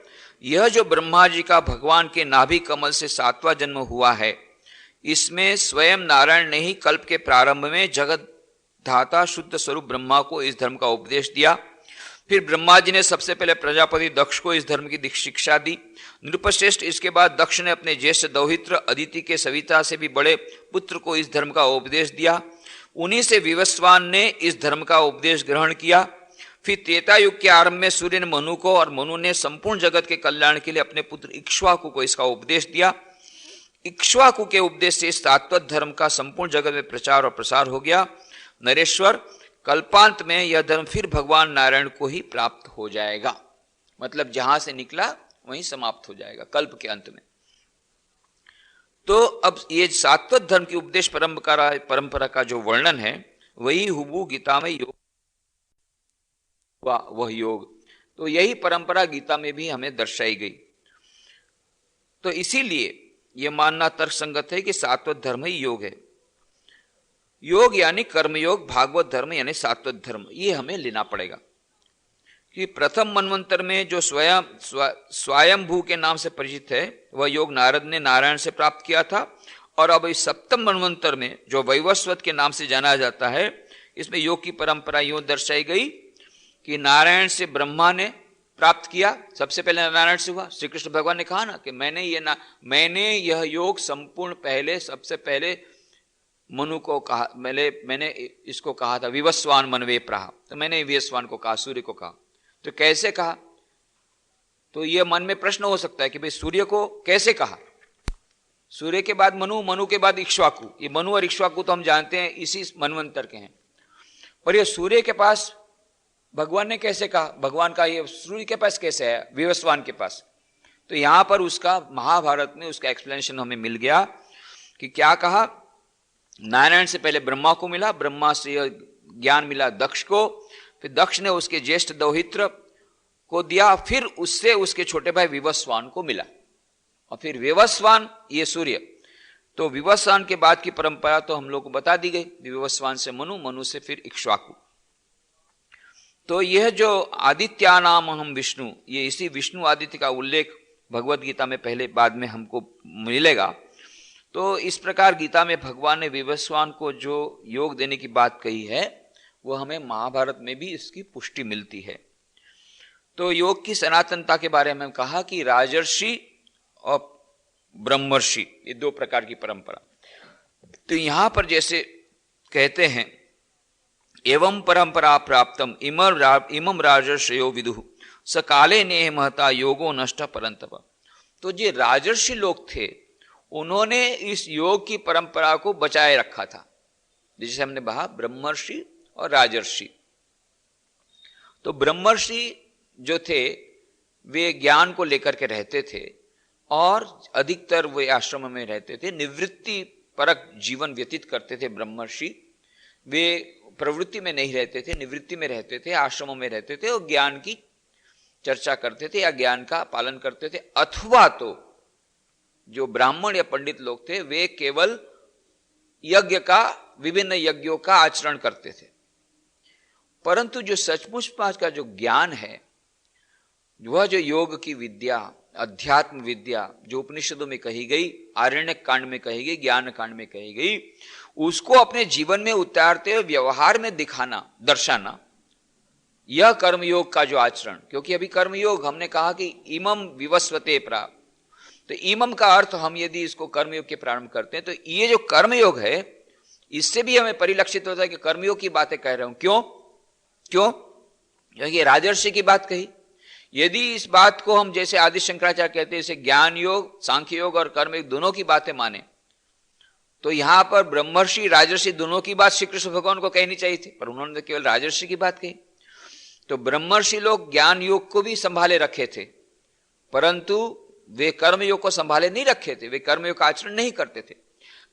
[SPEAKER 1] यह जो ब्रह्मा जी का भगवान के नाभि कमल से 7वां जन्म हुआ है, इसमें स्वयं नारायण ने ही कल्प के प्रारंभ में जगत धाता शुद्ध स्वरूप ब्रह्मा को इस धर्म का उपदेश दिया। फिर ब्रह्मा जी ने सबसे पहले प्रजापति दक्ष को इस धर्म की शिक्षा दी। नृपश्रेष्ठ इसके बाद दक्ष ने अपने ज्येष्ठ दौहित्र अदिति के सविता से भी बड़े पुत्र को इस धर्म का उपदेश दिया। उन्हीं से विवस्वान ने इस धर्म का उपदेश ग्रहण किया। फिर त्रेता युग के आरंभ में सूर्य ने मनु को, और मनु ने संपूर्ण जगत के कल्याण के लिए अपने पुत्र इक्ष्वाकु को इसका उपदेश दिया। इक्ष्वाकु के उपदेश से सात्वत धर्म का संपूर्ण जगत में प्रचार और प्रसार हो गया। नरेश्वर, कल्पांत में यह धर्म फिर भगवान नारायण को ही प्राप्त हो जाएगा, मतलब जहां से निकला वहीं समाप्त हो जाएगा कल्प के अंत में। तो अब ये सात्वत धर्म की उपदेश परंपरा का जो वर्णन है वही हुबहू गीता में योग, वह योग, तो यही परंपरा गीता में भी हमें दर्शाई गई। तो इसीलिए यह मानना तर्कसंगत है कि सात्वत धर्म ही योग है। योग यानी कर्मयोग, भागवत धर्म यानी सात्वत धर्म, ये हमें लेना पड़ेगा कि प्रथम मनवंतर में जो स्वयंभू के नाम से परिचित है वह योग नारद ने नारायण से प्राप्त किया था, और अब इस सप्तम मनवंतर में जो वैवस्वत के नाम से जाना जाता है, इसमें योग की परंपरा यूं दर्शाई गई कि नारायण से ब्रह्मा ने प्राप्त किया। सबसे पहले नारायण से हुआ। श्री कृष्ण भगवान ने कहा ना कि मैंने यह योग संपूर्ण पहले, सबसे पहले मनु को कहा, मैंने इसको कहा था विवस्वान मनवे प्राह, तो मैंने विवस्वान को कहा, सूर्य को कहा। तो कैसे कहा? तो यह मन में प्रश्न हो सकता है कि भाई सूर्य को कैसे कहा? सूर्य के बाद मनु, मनु के बाद इक्ष्वाकु। ये मनु और इक्ष्वाकु तो हम जानते हैं इसी मनवंतर के हैं, पर यह सूर्य के पास भगवान ने कैसे कहा? भगवान का ये सूर्य के पास कैसे है? विवस्वान के पास। तो यहां पर उसका महाभारत में उसका एक्सप्लेनेशन हमें मिल गया कि क्या कहा। नारायण से पहले ब्रह्मा को मिला, ब्रह्मा से ज्ञान मिला दक्ष को, फिर दक्ष ने उसके ज्येष्ठ दौहित्र को दिया, फिर उससे उसके छोटे भाई विवस्वान को मिला, और फिर विवस्वान ये सूर्य। तो विवस्वान के बाद की परंपरा तो हम लोग को बता दी गई, विवस्वान से मनु, मनु से फिर इक्ष्वाकु। तो यह जो आदित्यानाम हम विष्णु, ये इसी विष्णु आदित्य का उल्लेख भगवत गीता में पहले बाद में हमको मिलेगा। तो इस प्रकार गीता में भगवान ने विवस्वान को जो योग देने की बात कही है वो हमें महाभारत में भी इसकी पुष्टि मिलती है। तो योग की सनातनता के बारे में कहा कि राजर्षि और ब्रह्मर्षि, ये 2 प्रकार की परंपरा। तो यहां पर जैसे कहते हैं, एवं परंपरा प्राप्तम इमम राजर्षयो विदुः स काले नेह महता योगो नष्ट परंतप। तो जो राजर्षि लोग थे उन्होंने इस योग की परंपरा को बचाए रखा था, जैसे हमने कहा ब्रह्मर्षि और राजर्षि। तो ब्रह्मर्षि जो थे वे ज्ञान को लेकर के रहते थे और अधिकतर वे आश्रम में रहते थे, निवृत्ति परक जीवन व्यतीत करते थे ब्रह्मर्षि। वे प्रवृत्ति में नहीं रहते थे, निवृत्ति में रहते थे, आश्रमों में रहते थे और ज्ञान की चर्चा करते थे या ज्ञान का पालन करते थे। अथवा तो जो ब्राह्मण या पंडित लोग थे वे केवल यज्ञ का, विभिन्न यज्ञों का आचरण करते थे। परंतु जो सचमुच पास का जो ज्ञान है, वह जो योग की विद्या, अध्यात्म विद्या जो उपनिषदों में कही गई, आरण्यक कांड में कही गई, ज्ञान कांड में कही गई, उसको अपने जीवन में उतारते हुए व्यवहार में दिखाना, दर्शाना, यह कर्मयोग का जो आचरण, क्योंकि अभी कर्मयोग हमने कहा कि इमम विवस्वते प्राप्त, तो इमम का अर्थ हम यदि इसको कर्मयोग के प्रारंभ करते हैं तो ये जो कर्मयोग है इससे भी हमें परिलक्षित होता है कि कर्मयोग की बातें कह रहा हूं। क्यों क्यों? क्योंकि राजर्षि की बात कही। यदि इस बात को हम जैसे आदि शंकराचार्य कहते हैं इसे ज्ञान योग, सांख्य योग और कर्मयोग दोनों की बातें माने, तो यहां पर ब्रह्मर्षि राजर्षि दोनों की बात श्री कृष्ण भगवान को कहनी चाहिए थी, पर उन्होंने तो केवल राजर्षि की बात कही। तो ब्रह्मर्षि लोग ज्ञान योग को भी संभाले रखे थे, परंतु वे कर्मयोग को संभाले नहीं रखे थे, वे कर्मयोग का आचरण नहीं करते थे।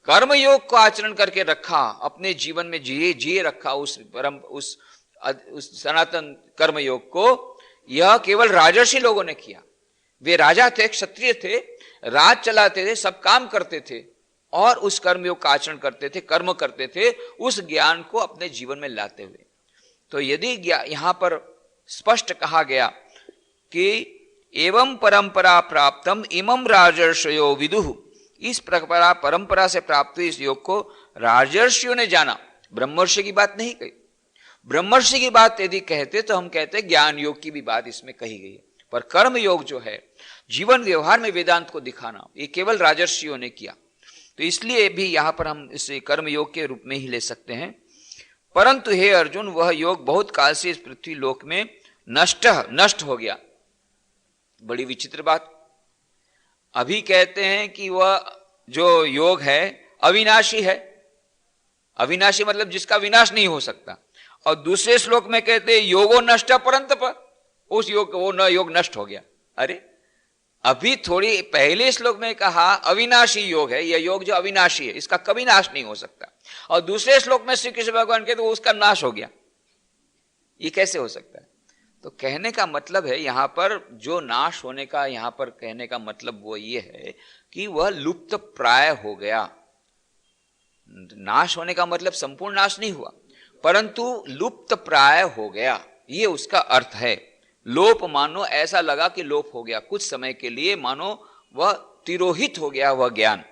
[SPEAKER 1] कर्मयोग को आचरण करके रखा, अपने जीवन में जिए रखा उस सनातन कर्मयोग को, यह केवल राजर्षि लोगों ने किया। वे राजा थे, क्षत्रिय थे, राज चलाते थे, सब काम करते थे और उस कर्मयोग का आचरण करते थे, कर्म करते थे, उस ज्ञान को अपने जीवन में लाते हुए। तो यदि यहां पर स्पष्ट कहा गया कि एवं परंपरा प्राप्तम इमम राजर्षयो विदुः, इस प्रकार परंपरा से प्राप्त इस योग को राजर्षियों ने जाना, ब्रह्मर्षि की बात नहीं कही। ब्रह्मर्षि की बात यदि कहते तो हम कहते ज्ञान योग की भी बात इसमें कही गई है, पर कर्म योग जो है जीवन व्यवहार में वेदांत को दिखाना, ये केवल राजर्षियों ने किया। तो इसलिए भी यहां पर हम इसे कर्म योग के रूप में ही ले सकते हैं। परंतु हे अर्जुन, वह योग बहुत काल से इस पृथ्वी लोक में नष्ट हो गया। बड़ी विचित्र बात। अभी कहते हैं कि वह जो योग है अविनाशी है, अविनाशी मतलब जिसका विनाश नहीं हो सकता, और दूसरे श्लोक में कहते हैं योगो नष्ट परंतप, उस योग वो न योग नष्ट हो गया। अरे अभी थोड़ी पहले श्लोक में कहा अविनाशी योग है, यह योग जो अविनाशी है इसका कभी नाश नहीं हो सकता, और दूसरे श्लोक में श्री कृष्ण भगवान कहते तो उसका नाश हो गया। ये कैसे हो सकता है? तो कहने का मतलब है यहां पर जो नाश होने का, यहां पर कहने का मतलब वो ये है कि वह लुप्त प्राय हो गया। नाश होने का मतलब संपूर्ण नाश नहीं हुआ, परंतु लुप्त प्राय हो गया, ये उसका अर्थ है। लोप मानो ऐसा लगा कि लोप हो गया, कुछ समय के लिए मानो वह तिरोहित हो गया वह ज्ञान,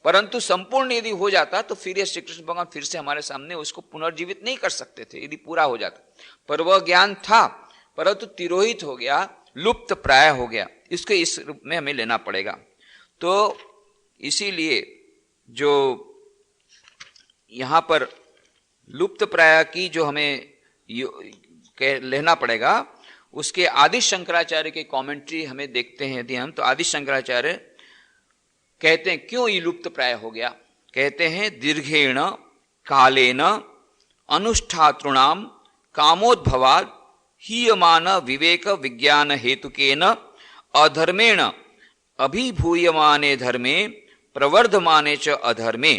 [SPEAKER 1] परंतु संपूर्ण यदि हो जाता तो फिर ये श्री कृष्ण भगवान फिर से हमारे सामने उसको पुनर्जीवित नहीं कर सकते थे यदि पूरा हो जाता। पर वह ज्ञान था, परंतु तिरोहित हो गया, लुप्त प्राय हो गया, इसको इस रूप में हमें लेना पड़ेगा। तो इसीलिए जो यहां पर लुप्त प्राय की जो हमें लेना पड़ेगा, उसके आदि शंकराचार्य के कमेंट्री हमें देखते हैं यदि हम, तो आदि शंकराचार्य कहते हैं क्यों ये लुप्त प्राय हो गया। कहते हैं दीर्घेण कालेन अनुष्ठातृणाम कामोद्भवाद हीयमान विवेक विज्ञान हेतुकेन अधर्मेण अभिभूयमाने धर्मे प्रवर्धमाने च अधर्मे।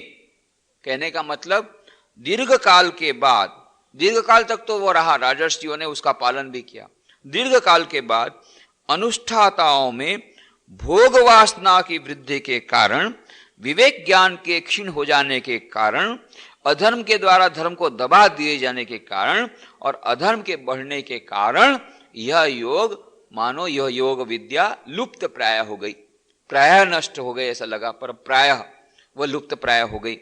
[SPEAKER 1] कहने का मतलब दीर्घ काल के बाद, दीर्घ काल तक तो वो रहा, राजर्षियों ने उसका पालन भी किया, दीर्घ काल के बाद अनुष्ठाताओं में भोग वासना की वृद्धि के कारण, विवेक ज्ञान के क्षीण हो जाने के कारण, अधर्म के द्वारा धर्म को दबा दिए जाने के कारण और अधर्म के बढ़ने के कारण यह योग मानो यह योग विद्या लुप्त प्राय हो गई। प्राय नष्ट हो गई ऐसा लगा, पर प्राय वह लुप्त प्राय हो गई।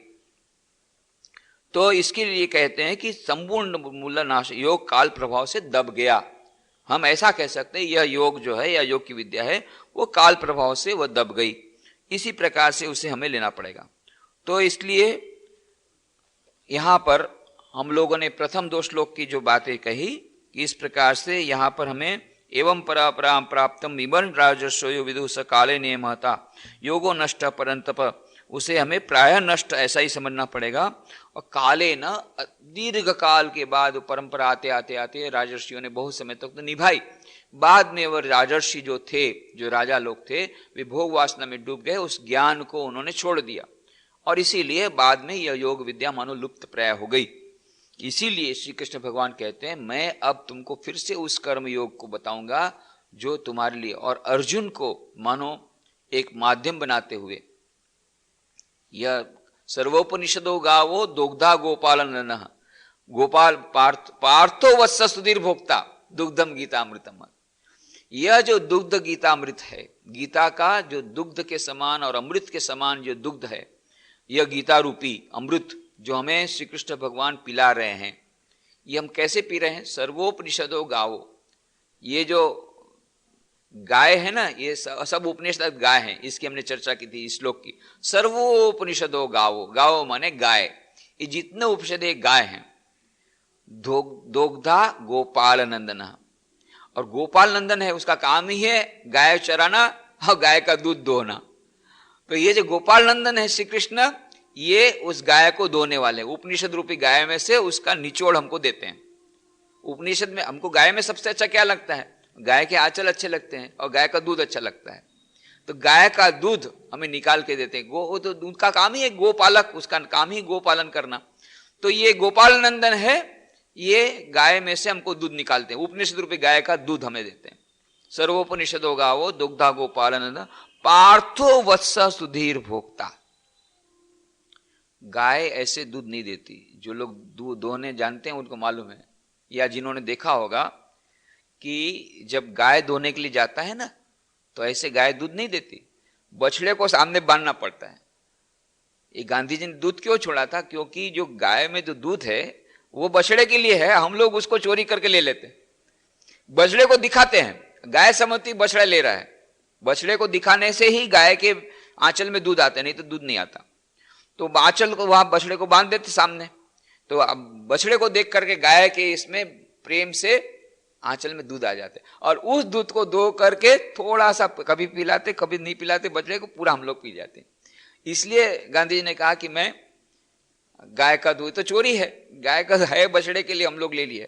[SPEAKER 1] तो इसके लिए कहते हैं कि संपूर्ण मूल नाश योग काल प्रभाव से दब गया। हम ऐसा कह सकते हैं यह योग जो है या योग की विद्या है वो काल प्रभाव से वह दब गई। इसी प्रकार से उसे हमें लेना पड़ेगा। तो इसलिए यहां पर हम लोगों ने प्रथम दो श्लोक की जो बातें कही कि इस प्रकार से यहां पर हमें एवं परापराम प्राप्तम इमं राजर्षयो विदुष काले नियमता योगो नष्ट परंतप, उसे हमें प्राय नष्ट ऐसा ही समझना पड़ेगा। और काले न दीर्घ काल के बाद परंपरा आते आते आते राजर्षियों ने बहुत समय तक तो निभाई, बाद में वह राजर्षि जो थे, जो राजा लोग थे, वे भोग वासना में डूब गए, उस ज्ञान को उन्होंने छोड़ दिया और इसीलिए बाद में यह योग विद्या मानो लुप्त प्राय हो गई। इसीलिए श्री कृष्ण भगवान कहते हैं मैं अब तुमको फिर से उस कर्म योग को बताऊंगा जो तुम्हारे लिए, और अर्जुन को मानो एक माध्यम बनाते हुए, यह सर्वोपनिषदो गावो दोग्धा गोपालन, गोपाल पार्थो वत्स सुधीर भोक्ता दुग्धम गीतामृतम। यह जो दुग्ध गीतामृत है, गीता का जो दुग्ध के समान और अमृत के समान जो दुग्ध है, यह गीता रूपी अमृत जो हमें श्री कृष्ण भगवान पिला रहे हैं, ये हम कैसे पी रहे हैं? सर्वोपनिषदो गावो। ये जो गाय है ना, ये सब उपनिषद गाय हैं, इसकी हमने चर्चा की थी इस श्लोक की। सर्वोपनिषदो गावो, गावो माने गाय, ये जितने उपनिषद गाय हैं। दोग्धा गोपाल नंदन, और गोपाल नंदन है, उसका काम ही है गाय चराना और गाय का दूध दोहना। तो ये जो गोपाल नंदन है श्री कृष्ण, ये उस गाय को दोने वाले, उपनिषद रूपी गाय में से उसका निचोड़ हमको देते हैं। उपनिषद में हमको गाय में सबसे अच्छा क्या लगता है? गाय के आंचल अच्छे लगते हैं और गाय का दूध अच्छा लगता है। तो गाय का दूध हमें निकाल के देते हैं। गो तो दूध का काम ही है, गोपालक, उसका काम ही गोपालन करना। तो ये गोपाल नंदन है, ये गाय में से हमको दूध निकालते हैं, उपनिषद रूपी गाय का दूध हमें देते हैं। सर्वोपनिषदो गावो दुग्धा गोपाल नंदन पार्थो वत्स सुधीर भोक्ता। गाय ऐसे दूध नहीं देती। जो लोग दूध दोहने जानते हैं उनको मालूम है, या जिन्होंने देखा होगा कि जब गाय दोहने के लिए जाता है ना, तो ऐसे गाय दूध नहीं देती, बछड़े को सामने बांधना पड़ता है। ये गांधी जी ने दूध क्यों छोड़ा था? क्योंकि जो गाय में जो दूध है वो बछड़े के लिए है, हम लोग उसको चोरी करके ले लेते हैं। बछड़े को दिखाते हैं, गाय समझती बछड़ा ले रहा है, बछड़े को दिखाने से ही गाय के आंचल में दूध आता है, नहीं तो दूध नहीं आता। तो आंचल को वहां बछड़े को बांध देते सामने, तो अब बछड़े को देख करके गाय के इसमें प्रेम से आंचल में दूध आ जाते, और उस दूध को दो करके थोड़ा सा कभी पिलाते कभी नहीं पिलाते बछड़े को, पूरा हम लोग पी जाते। इसलिए गांधी जी ने कहा कि मैं गाय का दूध तो चोरी है, गाय का है बछड़े के लिए हम लोग ले लिए,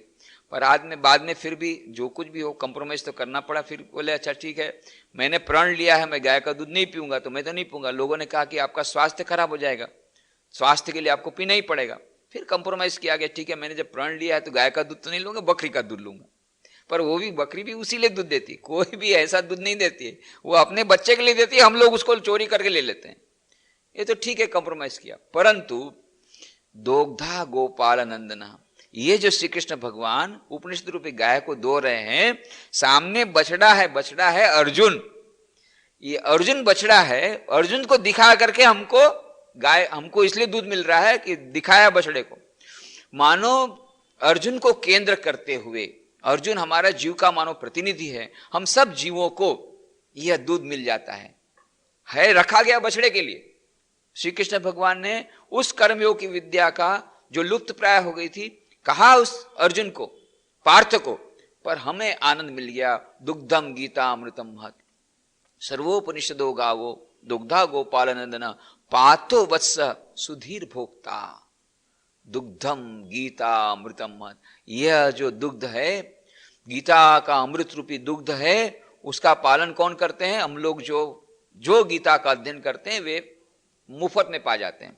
[SPEAKER 1] पर बाद में फिर भी जो कुछ भी हो कंप्रोमाइज तो करना पड़ा। फिर बोले अच्छा ठीक है, मैंने प्रण लिया है, मैं गाय का दूध नहीं पीऊंगा, तो मैं तो नहीं पीऊंगा। लोगों ने कहा कि आपका स्वास्थ्य खराब हो जाएगा, स्वास्थ्य के लिए आपको पीना ही पड़ेगा। फिर कंप्रोमाइज किया गया, ठीक है मैंने जब प्रण लिया है तो गाय का दूध तो नहीं लूंगा, बकरी का दूध लूंगा। पर वो भी बकरी भी उसी लिए दूध देती, कोई भी ऐसा दूध नहीं देती है, वो अपने बच्चे के लिए देती है, हम लोग उसको चोरी करके ले लेते हैं। ये तो ठीक है कंप्रोमाइज किया, परंतु दोग्धा गोपाल नंदना, ये जो श्री कृष्ण भगवान उपनिषद रूपी गाय को दो रहे हैं, सामने बछड़ा है अर्जुन, ये अर्जुन बछड़ा है, अर्जुन को दिखा करके हमको इसलिए दूध मिल रहा है कि दिखाया बछड़े को। मानो अर्जुन को केंद्र करते हुए, अर्जुन हमारा जीव का मानो प्रतिनिधि है, हम सब जीवों को यह दूध मिल जाता है रखा गया बछड़े के लिए। श्री कृष्ण भगवान ने उस कर्मयोग की विद्या का जो लुप्त प्राय हो गई थी कहा उस अर्जुन को, पार्थ को, पर हमें आनंद मिल गया। दुग्धम गीता अमृतम महत्, सर्वोपनिषदो गावो दुग्धा गोपाल नंदन पार्थो वत्स सुधीर भोक्ता। दुग्धम गीता अमृतम महत्, यह जो दुग्ध है, गीता का अमृत रूपी दुग्ध है, उसका पालन कौन करते हैं? हम लोग जो गीता का अध्ययन करते हैं वे मुफ्त में पा जाते हैं।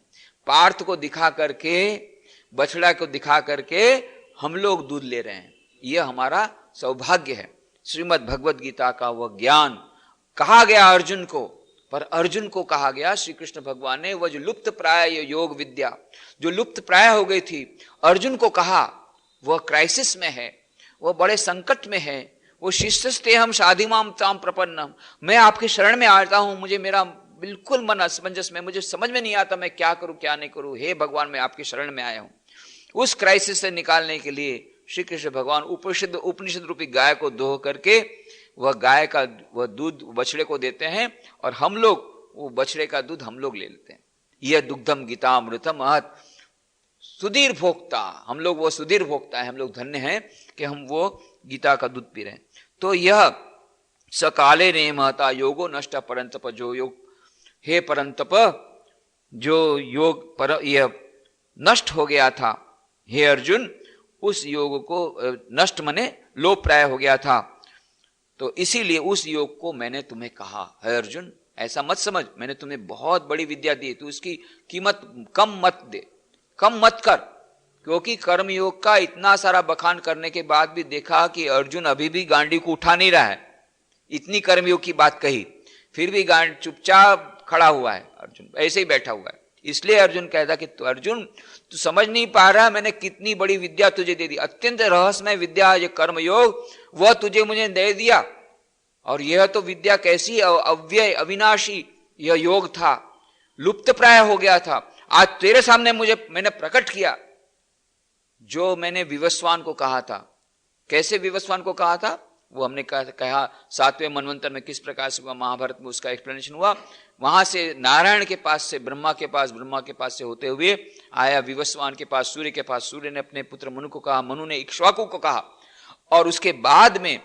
[SPEAKER 1] पार्थ को दिखा करके, बछड़ा को दिखा करके हम लोग दूध ले रहे हैं, यह हमारा सौभाग्य है। श्रीमद् भगवद गीता का वह ज्ञान कहा गया अर्जुन को, पर अर्जुन को कहा गया श्री कृष्ण भगवान ने वह जो लुप्त प्राय योग विद्या जो लुप्त प्राय हो गई थी, अर्जुन को कहा वह क्राइसिस में है, वह बड़े संकट में है। वो शिष्यस्ते हम शाधिमाम ताम प्रपन्नम, मैं आपकी शरण में आता हूं, मुझे मेरा बिल्कुल मन असमंजस में, मुझे समझ में नहीं आता मैं क्या करूं क्या नहीं करूं, हे भगवान मैं आपकी शरण में आया हूं। उस क्राइसिस से निकालने के लिए श्री कृष्ण भगवान उपनिषद रूपी गाय को दोह करके वह गाय का वह दूध बछड़े को देते हैं, और हम लोग वो बछड़े का दूध हम लोग ले लेते हैं। यह दुग्धम गीता अमृतम महत् सुधीर भोक्ता, हम लोग वो सुधीर भोक्ता है, हम लोग धन्य हैं कि हम वो गीता का दूध पी रहे हैं। तो यह सकाले ने महता योगो नष्ट परंतप, जो योग हे परंतप जो योग पर यह नष्ट हो गया था, हे अर्जुन उस योग को नष्ट मने लोप प्राय हो गया था, तो इसीलिए उस योग को मैंने तुम्हें कहा है अर्जुन ऐसा मत समझ, मैंने तुम्हें बहुत बड़ी विद्या दी, तू इसकी कीमत कम मत दे, कम मत कर। क्योंकि कर्म योग का इतना सारा बखान करने के बाद भी देखा कि अर्जुन अभी भी गांडी को उठा नहीं रहा है, इतनी कर्मयोग की बात कही फिर भी गांड चुपचाप खड़ा हुआ है, अर्जुन ऐसे ही बैठा हुआ है। इसलिए अर्जुन कहता कि तू अर्जुन तू समझ नहीं पा रहा मैंने कितनी बड़ी विद्या तुझे दे दी, अत्यंत रहस्यमय विद्या ये कर्म योग वह तुझे मुझे दे दिया, और यह तो विद्या कैसी अव्यय अविनाशी यह योग था, लुप्त प्राय हो गया था, आज तेरे सामने मैंने प्रकट किया जो मैंने विवस्वान को कहा था। कैसे विवस्वान को कहा था वो हमने कहा 7वें मनवंतर में किस प्रकार से हुआ, महाभारत में उसका एक्सप्लेनेशन हुआ। वहां से नारायण के पास से ब्रह्मा के पास से होते हुए आया विवस्वान के पास, सूर्य के पास। सूर्य ने अपने पुत्र मनु को कहा, मनु ने इक्ष्वाकु को कहा, और उसके बाद में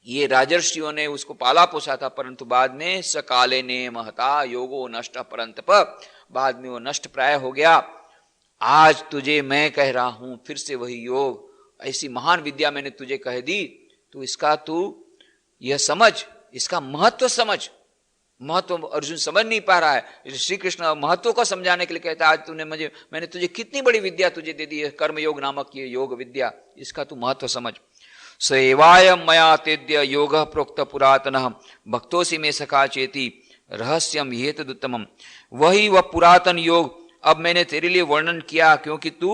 [SPEAKER 1] ये राजर्षियों ने उसको पाला पोसा था, परंतु बाद में सकाले ने महता योगो नष्ट परंतप, बाद में वो नष्ट प्राय हो गया। आज तुझे मैं कह रहा हूं फिर से वही योग, ऐसी महान विद्या मैंने तुझे कह दी, तो इसका तू यह समझ, इसका महत्व समझ। महत्व अर्जुन समझ नहीं पा रहा है। श्री कृष्ण महत्व को समझाने के लिए कहता है, आज तूने मैंने तुझे कितनी बड़ी विद्या तुझे दे दी है, कर्मयोग नामक ये योग विद्या, इसका तू महत्व समझ। स एवायम मया तेद्य योग प्रोक्त पुरातन भक्तोसी में सखा चेती रहस्यम ये तदुत्तमम। वही वह पुरातन योग अब मैंने तेरे लिए वर्णन किया, क्योंकि तू,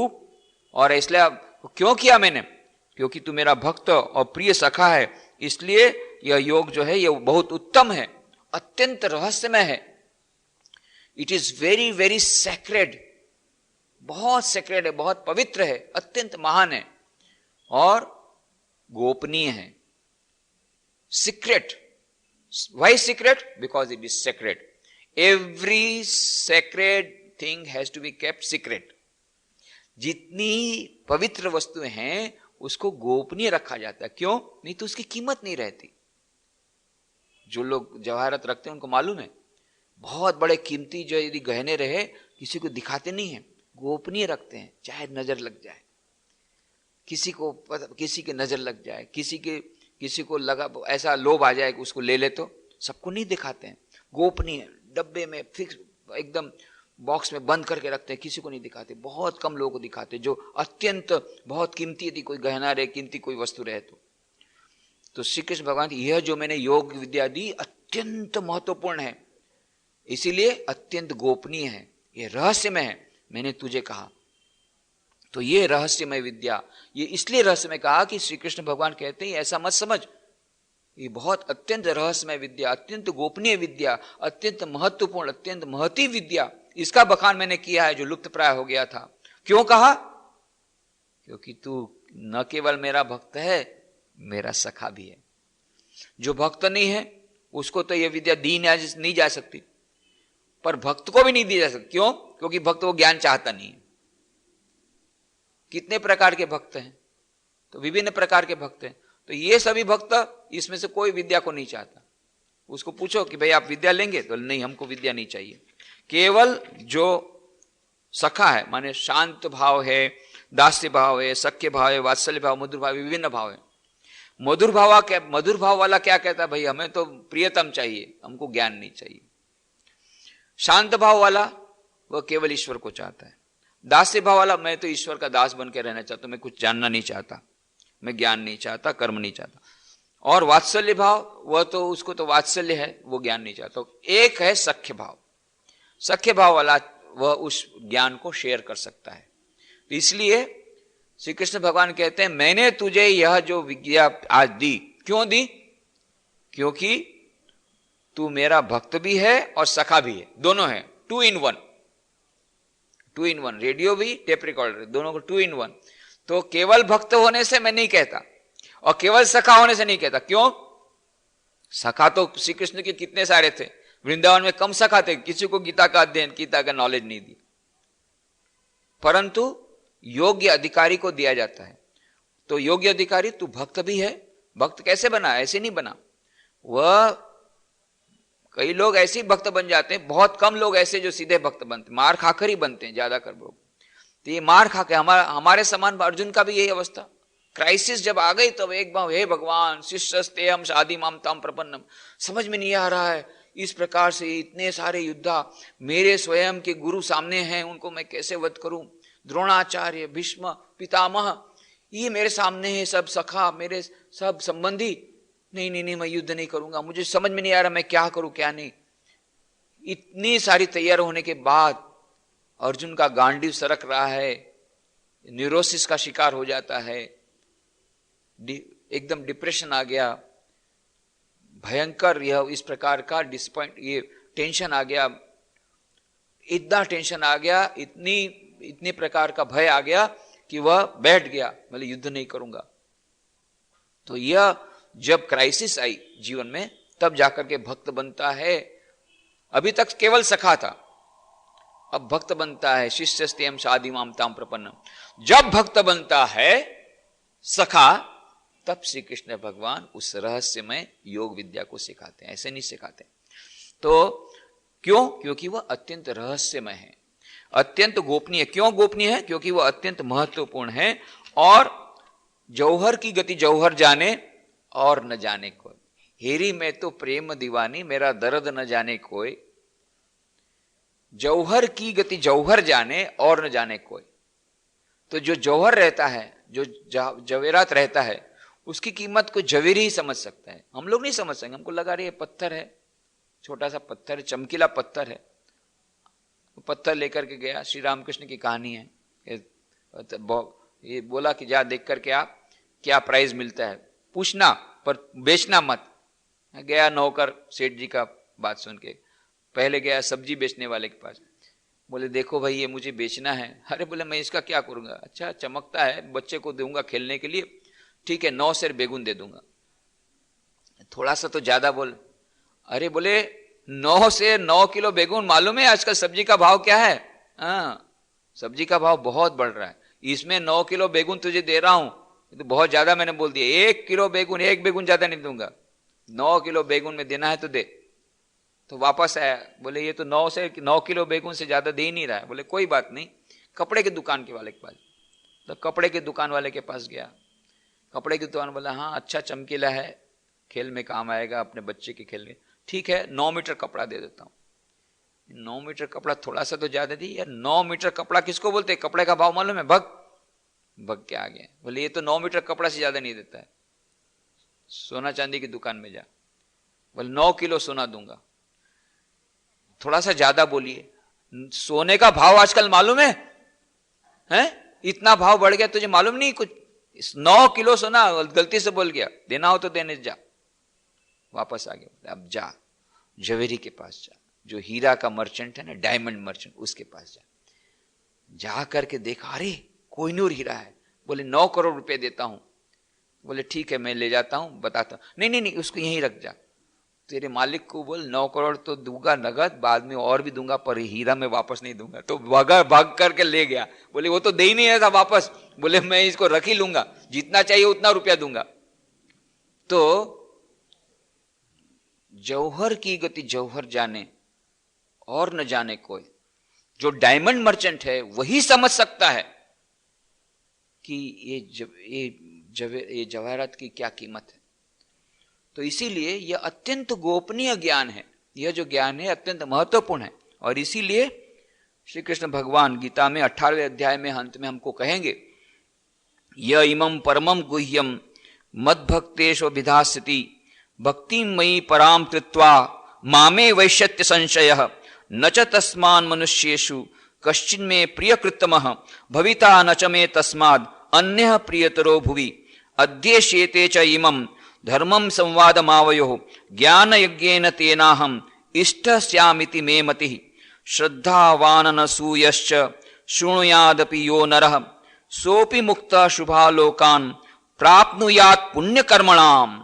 [SPEAKER 1] और इसलिए क्यों किया मैंने, क्योंकि तू मेरा भक्त और प्रिय सखा है, इसलिए यह योग जो है यह बहुत उत्तम है, अत्यंत रहस्यमय है। It is very very sacred, बहुत सेक्रेड है, बहुत पवित्र है, अत्यंत महान है और गोपनीय है। Secret, why secret? Because it is sacred. Every sacred thing has to be kept secret. जितनी पवित्र वस्तुएं हैं उसको गोपनीय रखा जाता है। क्यों? नहीं तो उसकी कीमत नहीं रहती। जो लोग जवाहरत रखते हैं उनको मालूम है, बहुत बड़े कीमती जो यदि गहने रहे किसी को दिखाते नहीं है, गोपनीय रखते हैं, चाहे नजर लग जाए, किसी के नजर लग जाए, किसी को लगा ऐसा लोभ आ जाए कि उसको ले ले, तो सबको नहीं दिखाते हैं, गोपनीय डब्बे में फिक्स एकदम बॉक्स में बंद करके रखते हैं, किसी को नहीं दिखाते, बहुत कम लोगों को दिखाते, जो अत्यंत बहुत कीमती यदि कोई गहना रहे, कीमती कोई वस्तु रहे तो श्री कृष्ण भगवान यह जो मैंने योग विद्या दी अत्यंत महत्वपूर्ण है, इसीलिए अत्यंत गोपनीय है, यह रहस्यमय है, मैंने तुझे कहा। तो ये रहस्यमय विद्या, ये इसलिए रहस्यमय कहा कि श्री कृष्ण भगवान कहते हैं ऐसा मत समझ, ये बहुत अत्यंत रहस्यमय विद्या, अत्यंत गोपनीय विद्या, अत्यंत महत्वपूर्ण, अत्यंत महती विद्या, इसका बखान मैंने किया है जो लुप्त प्राय हो गया था। क्यों कहा? क्योंकि तू न केवल मेरा भक्त है, मेरा सखा भी है। जो भक्त नहीं है उसको तो यह विद्या दी नहीं जा सकती, पर भक्त को भी नहीं दी जा सकती। क्यों? क्योंकि भक्त वो ज्ञान चाहता नहीं है। कितने प्रकार के भक्त हैं? तो विभिन्न प्रकार के भक्त हैं। तो ये सभी भक्त इसमें से कोई विद्या को नहीं चाहता। उसको पूछो कि भाई आप विद्या लेंगे, तो नहीं, हमको विद्या नहीं चाहिए। केवल जो सखा है, माने शांत भाव है, दास्य भाव है, सख्य भाव है, वात्सल्य भाव, मधुर भाव, विभिन्न भाव है। मधुर भाव वाला क्या कहता है? भाई हमें तो प्रियतम चाहिए, हमको ज्ञान नहीं चाहिए। शांत भाव वाला वह केवल ईश्वर को चाहता है। दास्य भाव वाला, मैं तो ईश्वर का दास बन के रहना चाहता हूं, मैं कुछ जानना नहीं चाहता, मैं ज्ञान नहीं चाहता, कर्म नहीं चाहता। और वात्सल्य भाव, वह तो उसको तो वात्सल्य है, वो ज्ञान नहीं चाहता। एक है सख्य भाव। सख्य भाव वाला वह उस ज्ञान को शेयर कर सकता है। तो इसलिए श्री कृष्ण भगवान कहते हैं मैंने तुझे यह जो विद्या आज दी। क्यों दी? क्योंकि तू मेरा भक्त भी है और सखा भी है, दोनों है, 2 in 1। 2 in 1, रेडियो भी, टेप रिकॉर्डर, दोनों को 2 in 1। तो केवल भक्त होने से मैं नहीं कहता और केवल सखा होने से नहीं कहता। क्यों? सखा तो श्री कृष्ण के कितने सारे थे, वृंदावन में कम सखा थे, किसी को गीता का अध्ययन, गीता का नॉलेज नहीं दी, परंतु योग्य अधिकारी को दिया जाता है। तो योग्य अधिकारी तू भक्त भी है। भक्त कैसे बना? ऐसे नहीं बना। वह कई लोग ऐसे ही भक्त बन जाते हैं, बहुत कम लोग ऐसे जो सीधे भक्त बनते, मार खाकर ही बनते हैं ज्यादा कर लोग। तो ये मार खा के हमारे समान अर्जुन का भी यही अवस्था। क्राइसिस जब आ गई तब एक बार हे भगवान शिष्यस्ते हम शादी माम ताम प्रपन्नम, समझ में नहीं आ रहा है, इस प्रकार से इतने सारे युद्धा, मेरे स्वयं के गुरु सामने हैं, उनको मैं कैसे वध करूं? द्रोणाचार्य, भीष्म, पितामह, ये मेरे सामने है, सब सखा, मेरे सब संबंधी। नहीं नहीं नहीं, मैं युद्ध नहीं करूंगा, मुझे समझ में नहीं आ रहा मैं क्या करूं क्या नहीं। इतनी सारी तैयार होने के बाद अर्जुन का गांडीव सरक रहा है, न्यूरोसिस का शिकार हो जाता है, एकदम डिप्रेशन आ गया, भयंकर यह इस प्रकार का डिसपॉइंट, ये टेंशन आ गया, इतना टेंशन आ गया, इतनी प्रकार का भय आ गया कि वह बैठ गया, बोले युद्ध नहीं करूंगा। तो यह जब क्राइसिस आई जीवन में, तब जाकर के भक्त बनता है। अभी तक केवल सखा था, अब भक्त बनता है। शिष्यस्तेम साधिमाम ताम प्रपन्नम। जब भक्त बनता है सखा, तब श्री कृष्ण भगवान उस रहस्यमय योग विद्या को सिखाते हैं, ऐसे नहीं सिखाते। तो क्यों? क्योंकि वह अत्यंत रहस्यमय है, अत्यंत गोपनीय। क्यों गोपनीय है? क्योंकि वह अत्यंत महत्वपूर्ण है। और जौहर की गति जौहर जाने और न जाने कोई, हेरी मैं तो प्रेम दीवानी, मेरा दर्द न जाने कोई। जौहर की गति जौहर जाने और न जाने कोई। तो जो जौहर रहता है, जो जवेरात रहता है, उसकी कीमत को जवेरी ही समझ सकता है। हम लोग नहीं समझ सकेंगे, हमको लगा रही है पत्थर है, छोटा सा पत्थर है, चमकीला पत्थर है। पत्थर लेकर के गया, श्री रामकृष्ण की कहानी है। ये बोला कि जा देख करके आप क्या प्राइस मिलता है, पूछना पर बेचना मत। गया नौकर सेठ जी का बात सुन के, पहले गया सब्जी बेचने वाले के पास, बोले देखो भाई ये मुझे बेचना है। अरे बोले मैं इसका क्या करूंगा? अच्छा चमकता है, बच्चे को दूंगा खेलने के लिए, ठीक है 9 सेर बेगुन दे दूंगा। थोड़ा सा तो ज्यादा बोल। अरे बोले 9 से 9 किलो बेगुन, मालूम है आजकल सब्जी का भाव क्या है? हाँ, सब्जी का भाव बहुत बढ़ रहा है, इसमें 9 किलो बेगुन तुझे दे रहा हूं, तो बहुत ज्यादा मैंने बोल दिया। 1 किलो बेगुन, 1 बेगुन ज्यादा नहीं दूंगा, 9 किलो बेगुन में देना है तो दे। तो वापस आया, बोले ये तो 9 किलो बेगुन से ज्यादा दे ही नहीं रहा है। बोले कोई बात नहीं, कपड़े के दुकान के वाले के पास। तो कपड़े के दुकान वाले के पास गया, कपड़े की दुकान बोला हाँ अच्छा चमकीला है, खेल में काम आएगा, अपने बच्चे के खेल में, ठीक है 9 मीटर कपड़ा दे देता हूँ। 9 मीटर कपड़ा थोड़ा सा तो ज्यादा दी यार। 9 मीटर कपड़ा किसको बोलते? कपड़े का भाव मालूम है? भग के आ गए। बोले ये तो 9 मीटर कपड़ा से ज्यादा नहीं देता है, सोना चांदी की दुकान में जा। बोले 9 किलो सोना दूंगा। थोड़ा सा ज्यादा बोलिए, सोने का भाव आजकल मालूम है? इतना भाव बढ़ गया, तुझे मालूम नहीं कुछ? 9 किलो सोना, गलती से बोल गया, देना हो तो देने जा। वापस आ गया। अब जा जवेरी के पास जा, जो हीरा का मर्चेंट है ना, डायमंड मर्चेंट, उसके पास जा करके देखा, अरे कोहिनूर हीरा है। बोले 9 करोड़ रुपए देता हूं। बोले ठीक है मैं ले जाता हूं, बताता हूं। नहीं उसको यहीं रख जा, तेरे मालिक को बोल 9 करोड़ तो दूंगा नगद, बाद में और भी दूंगा, पर हीरा में वापस नहीं दूंगा। तो भाग करके ले गया। बोले वो तो दे ही नहीं है था वापस। बोले मैं इसको रख ही लूंगा, जितना चाहिए उतना रुपया दूंगा। तो जौहर की गति जौहर जाने और न जाने कोई। जो डायमंड मर्चेंट है वही समझ सकता है कि ये जवाहरात की क्या कीमत है। तो इसीलिए यह अत्यंत गोपनीय ज्ञान है, यह जो ज्ञान है अत्यंत महत्वपूर्ण है। और इसीलिए श्री कृष्ण भगवान गीता में 18वें अध्याय में अंत में हमको कहेंगे, य इमं परमं गुह्यम मद्भक्तेषु विधास्यति भक्ति मयि पराम कृत्वा मामे वैश्यत्य संशयः न च तस्मान् मनुष्येषु कश्चिन्मे प्रियकृतमः भविता न च मे तस्माद् अन्यः प्रियतरो भुवि अद्येष्येते च इमं धर्मं संवादमावयोः ज्ञान यज्ञेन तेनाहम् इष्टस्यामिति मे मतिः श्रद्धावाननसूयश्च शृणुयादपि यो नरः सोऽपि मुक्तः शुभालोकान् प्राप्नुयात् पुण्यकर्मणाम्।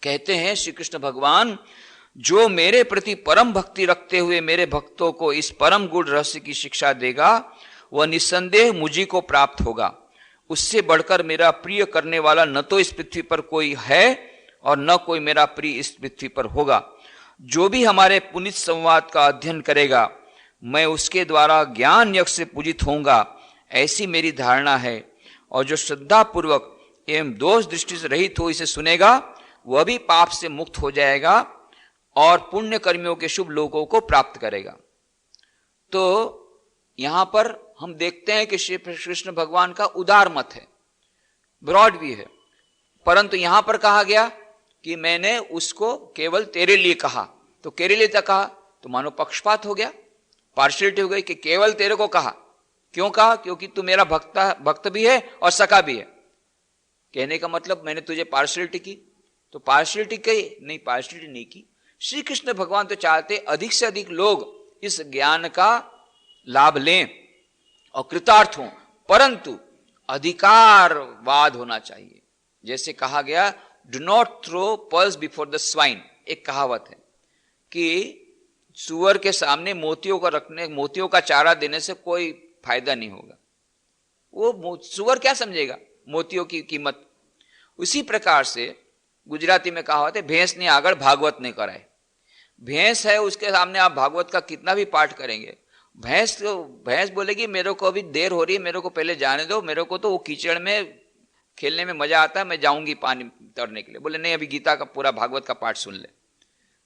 [SPEAKER 1] कहते हैं श्री कृष्ण भगवान, जो मेरे प्रति परम भक्ति रखते हुए मेरे भक्तों को इस परम गुण रहस्य की शिक्षा देगा, वह निस्संदेह मुझी को प्राप्त होगा। उससे बढ़कर मेरा प्रिय करने वाला न तो इस पृथ्वी पर कोई है और न कोई मेरा प्रिय इस पृथ्वी पर होगा। जो भी हमारे पुनित संवाद का अध्ययन करेगा, मैं उसके द्वारा ज्ञान यज्ञ से पूजित होऊंगा, ऐसी मेरी धारणा है। और जो श्रद्धा पूर्वक एवं दोष दृष्टि से रहित हो इसे सुनेगा, वह भी पाप से मुक्त हो जाएगा और पुण्य कर्मियों के शुभ लोगों को प्राप्त करेगा। तो यहां पर हम देखते हैं कि श्री कृष्ण भगवान का उदार मत है, ब्रॉड भी है, परंतु यहां पर कहा गया कि मैंने उसको केवल तेरे लिए कहा। तो तेरे लिए तक कहा तो मानो पक्षपात हो गया, पार्शियलिटी हो गई कि केवल तेरे को कहा। क्यों कहा? क्योंकि तू मेरा भक्त भी है और सखा भी है। कहने का मतलब मैंने तुझे पार्शियलिटी की, तो पार्शियलिटी कही नहीं, पार्शियलिटी नहीं की। श्री कृष्ण भगवान तो चाहते अधिक से अधिक लोग इस ज्ञान का लाभ लें और कृतार्थ हों, परंतु अधिकारवाद होना चाहिए। जैसे कहा गया, do not throw pearls before the swine, एक कहावत है कि सुअर के सामने मोतियों का चारा देने से कोई फायदा नहीं होगा। वो सुअर क्या समझेगा मोतियों की कीमत। उसी प्रकार से गुजराती में कहावत है, भैंस ने आगळ भागवत ने कराए। भैंस है, उसके सामने आप भागवत का कितना भी पाठ करेंगे, भैंस बोलेगी मेरे को अभी देर हो रही है, मेरे को पहले जाने दो, मेरे को तो वो कीचड़ में खेलने में मजा आता है, मैं जाऊंगी पानी तरने के लिए। बोले नहीं, अभी गीता का पूरा भागवत का पाठ सुन ले।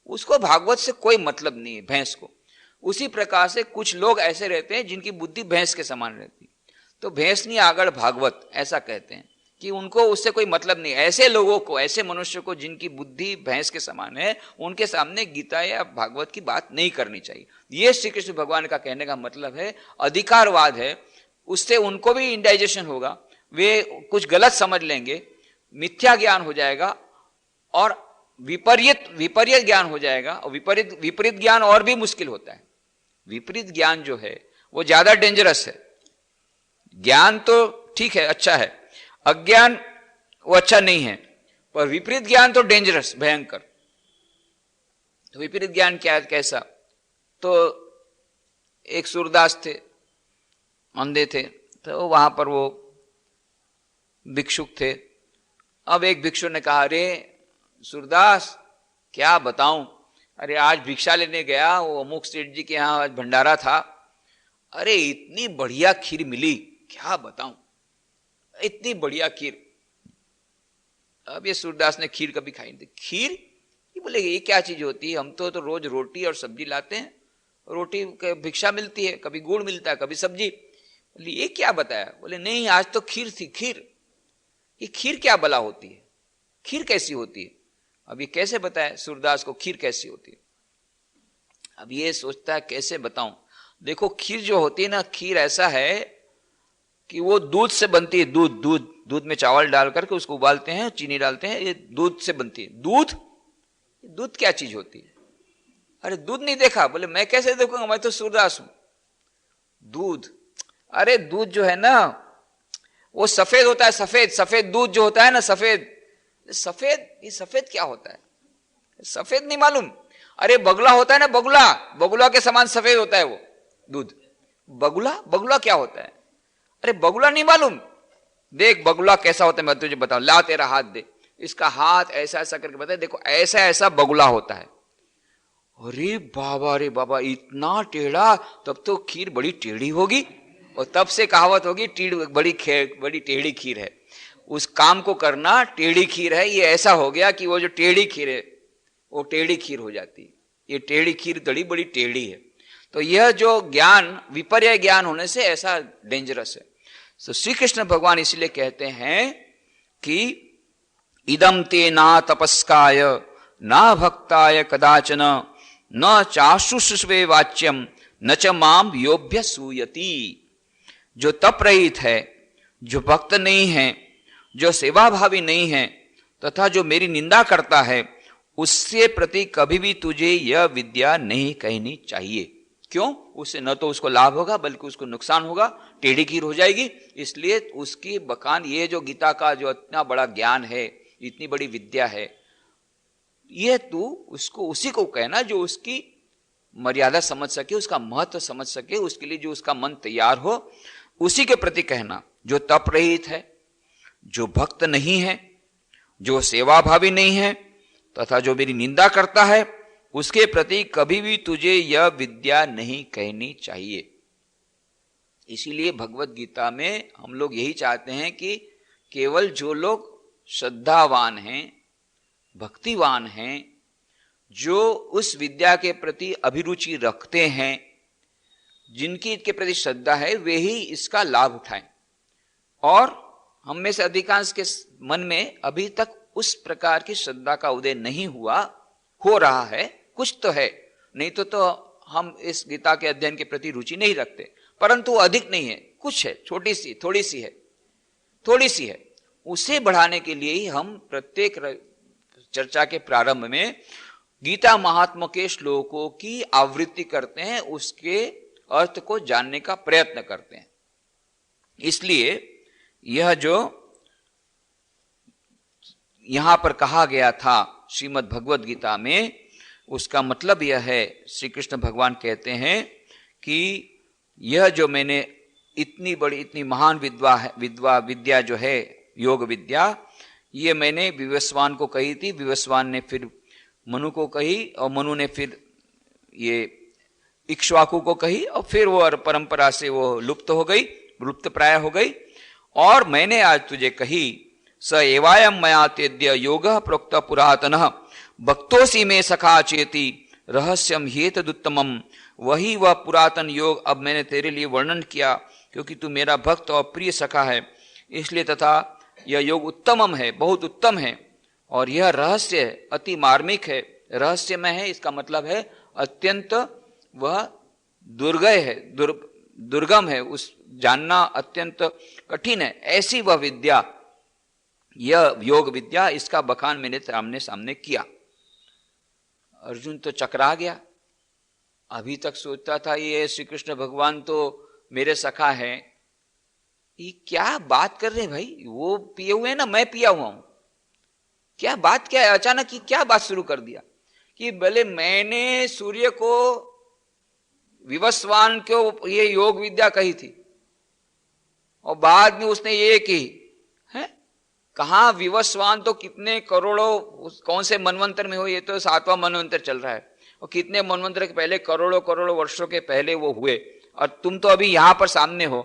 [SPEAKER 1] उसको भागवत से कोई मतलब नहीं है, भैंस को। उसी प्रकार से कुछ लोग ऐसे रहते हैं जिनकी बुद्धि भैंस के समान रहती, तो भैंस नहीं आगळ भागवत ऐसा कहते हैं कि उनको उससे कोई मतलब नहीं। ऐसे लोगों को, ऐसे मनुष्य को जिनकी बुद्धि भैंस के समान है, उनके सामने गीता या भागवत की बात नहीं करनी चाहिए। ये श्री कृष्ण भगवान का कहने का मतलब है। अधिकारवाद है, उससे उनको भी इंडाइजेशन होगा, वे कुछ गलत समझ लेंगे, मिथ्या ज्ञान हो जाएगा और विपरीत ज्ञान हो जाएगा। और विपरीत ज्ञान और भी मुश्किल होता है। विपरीत ज्ञान जो है वो ज्यादा डेंजरस है। ज्ञान तो ठीक है, अच्छा है, अज्ञान वो अच्छा नहीं है, पर विपरीत ज्ञान तो डेंजरस, भयंकर। तो विपरीत ज्ञान क्या, कैसा? तो एक सूरदास थे, अंधे थे, तो वहां पर वो भिक्षुक थे। अब एक भिक्षु ने कहा, अरे सूरदास क्या बताऊं, अरे आज भिक्षा लेने गया, वो अमुक सेठ जी के यहाँ आज भंडारा था, अरे इतनी बढ़िया खीर मिली, क्या बताऊं, इतनी बढ़िया खीर। अब ये सूरदास ने खीर कभी खाई नहीं। खीर? ये बोले ये क्या चीज होती है, हम तो रोज रोटी और सब्जी लाते हैं, रोटी भिक्षा मिलती है, कभी गुड़ मिलता है, कभी सब्जी। बोले ये क्या बताया? बोले नहीं, आज तो खीर थी। खीर? ये खीर क्या भला होती है, खीर कैसी होती है? अब ये कैसे बताए सूरदास को खीर कैसी होती है? अब ये सोचता है कैसे बताऊं। देखो खीर जो होती है ना, खीर ऐसा है कि वो दूध से बनती है। दूध में चावल डाल करके उसको उबालते हैं, चीनी डालते हैं, ये दूध से बनती है। दूध क्या चीज होती है? अरे दूध नहीं देखा? बोले मैं कैसे देखूंगा, मैं तो सूरदास हूं। दूध? अरे दूध जो है ना वो सफेद होता है, सफेद दूध जो होता है ना, सफेद। ये सफेद क्या होता है? सफेद नहीं मालूम? अरे बगुला होता है ना, बगुला के समान सफेद होता है वो दूध। बगुला क्या होता है? अरे बगुला नहीं मालूम? देख बगुला कैसा होता है, मैं तुझे बताऊं, ला तेरा हाथ दे, इसका हाथ ऐसा ऐसा करके बता, देखो ऐसा ऐसा बगुला होता है। अरे बाबा इतना टेढ़ा, तब तो खीर बड़ी टेढ़ी होगी। और तब से कहावत होगी, बड़ी टेढ़ी खीर है, उस काम को करना टेढ़ी खीर है। ये ऐसा हो गया कि वो जो टेढ़ी खीर है वो टेढ़ी खीर हो जाती है। ये टेढ़ी खीर बड़ी टेढ़ी है। तो यह जो ज्ञान विपर्य ज्ञान होने से ऐसा डेंजरस है। तो श्री कृष्ण भगवान इसलिए कहते हैं कि इदम ते ना तपस्काय ना भक्ताय कदाचन न चाशुष्वे वाच्यम न च माम योभ्य सूयति। जो तप रहित है, जो भक्त नहीं है, जो सेवाभावी नहीं है, तथा जो मेरी निंदा करता है, उससे प्रति कभी भी तुझे यह विद्या नहीं कहनी चाहिए। क्यों? उससे न तो उसको लाभ होगा बल्कि उसको नुकसान होगा, टेढ़ी खीर हो जाएगी। इसलिए उसकी बखान, ये जो गीता का जो इतना बड़ा ज्ञान है, इतनी बड़ी विद्या है, ये तू उसको उसी को कहना जो उसकी मर्यादा समझ सके, उसका महत्व समझ सके, उसके लिए जो उसका मन तैयार हो, उसी के प्रति कहना। जो तप रहित है, जो भक्त नहीं है, जो सेवाभावी नहीं है, तथा जो मेरी निंदा करता है, उसके प्रति कभी भी तुझे यह विद्या नहीं कहनी चाहिए। इसीलिए भगवत गीता में हम लोग यही चाहते हैं कि केवल जो लोग श्रद्धावान हैं, भक्तिवान हैं, जो उस विद्या के प्रति अभिरुचि रखते हैं, जिनकी इसके प्रति श्रद्धा है, वे ही इसका लाभ उठाएं। और हम में से अधिकांश के मन में अभी तक उस प्रकार की श्रद्धा का उदय नहीं हुआ, हो रहा है, कुछ तो है, नहीं तो हम इस गीता के अध्ययन के प्रति रुचि नहीं रखते, परंतु अधिक नहीं है, कुछ है, थोड़ी सी है। उसे बढ़ाने के लिए ही हम प्रत्येक चर्चा के प्रारंभ में गीता महात्मा के श्लोकों की आवृत्ति करते हैं, उसके अर्थ को जानने का प्रयत्न करते हैं। इसलिए यह जो यहां पर कहा गया था श्रीमद् भगवद गीता में, उसका मतलब यह है, श्री कृष्ण भगवान कहते हैं कि यह जो मैंने इतनी बड़ी, इतनी महान विद्या जो है योग विद्या, ये मैंने विवस्वान को कही थी, विवस्वान ने फिर मनु को कही, और मनु ने फिर ये इक्ष्वाकु को कही, और फिर वो परंपरा से वो लुप्त हो गई, लुप्त प्राय हो गई। और मैंने आज तुझे कही, स एवायम मया तेद्य योगः प्रोक्त पुरातनः भक्तोसी में सखा चेति रहस्यम हेतदुत्तमम्। वही वह पुरातन योग अब मैंने तेरे लिए वर्णन किया, क्योंकि तू मेरा भक्त और प्रिय सखा है, इसलिए। तथा यह योग उत्तमम है, बहुत उत्तम है, और यह रहस्य है, अति मार्मिक है, रहस्यमय है। इसका मतलब है अत्यंत वह दुर्गय है, दुर्गम है, उस जानना अत्यंत कठिन है, ऐसी वह विद्या, यह योग विद्या, इसका बखान मैंने सामने सामने किया। अर्जुन तो चकरा गया। अभी तक सोचता था ये श्री कृष्ण भगवान तो मेरे सखा है, ये क्या बात कर रहे हैं भाई, वो पिए हुए हैं ना, मैं पिया हुआ हूं, क्या बात क्या है। अचानक ही क्या बात शुरू कर दिया कि भले मैंने सूर्य को, विवस्वान को ये योग विद्या कही थी, और बाद में उसने ये कही है। कहां विवस्वान तो कितने करोड़ों, कौन से मनवंतर में हो, ये तो 7वां मनवंतर चल रहा है, और कितने मनवंतर के पहले, करोड़ों करोड़ों वर्षों के पहले वो हुए, और तुम तो अभी यहां पर सामने हो,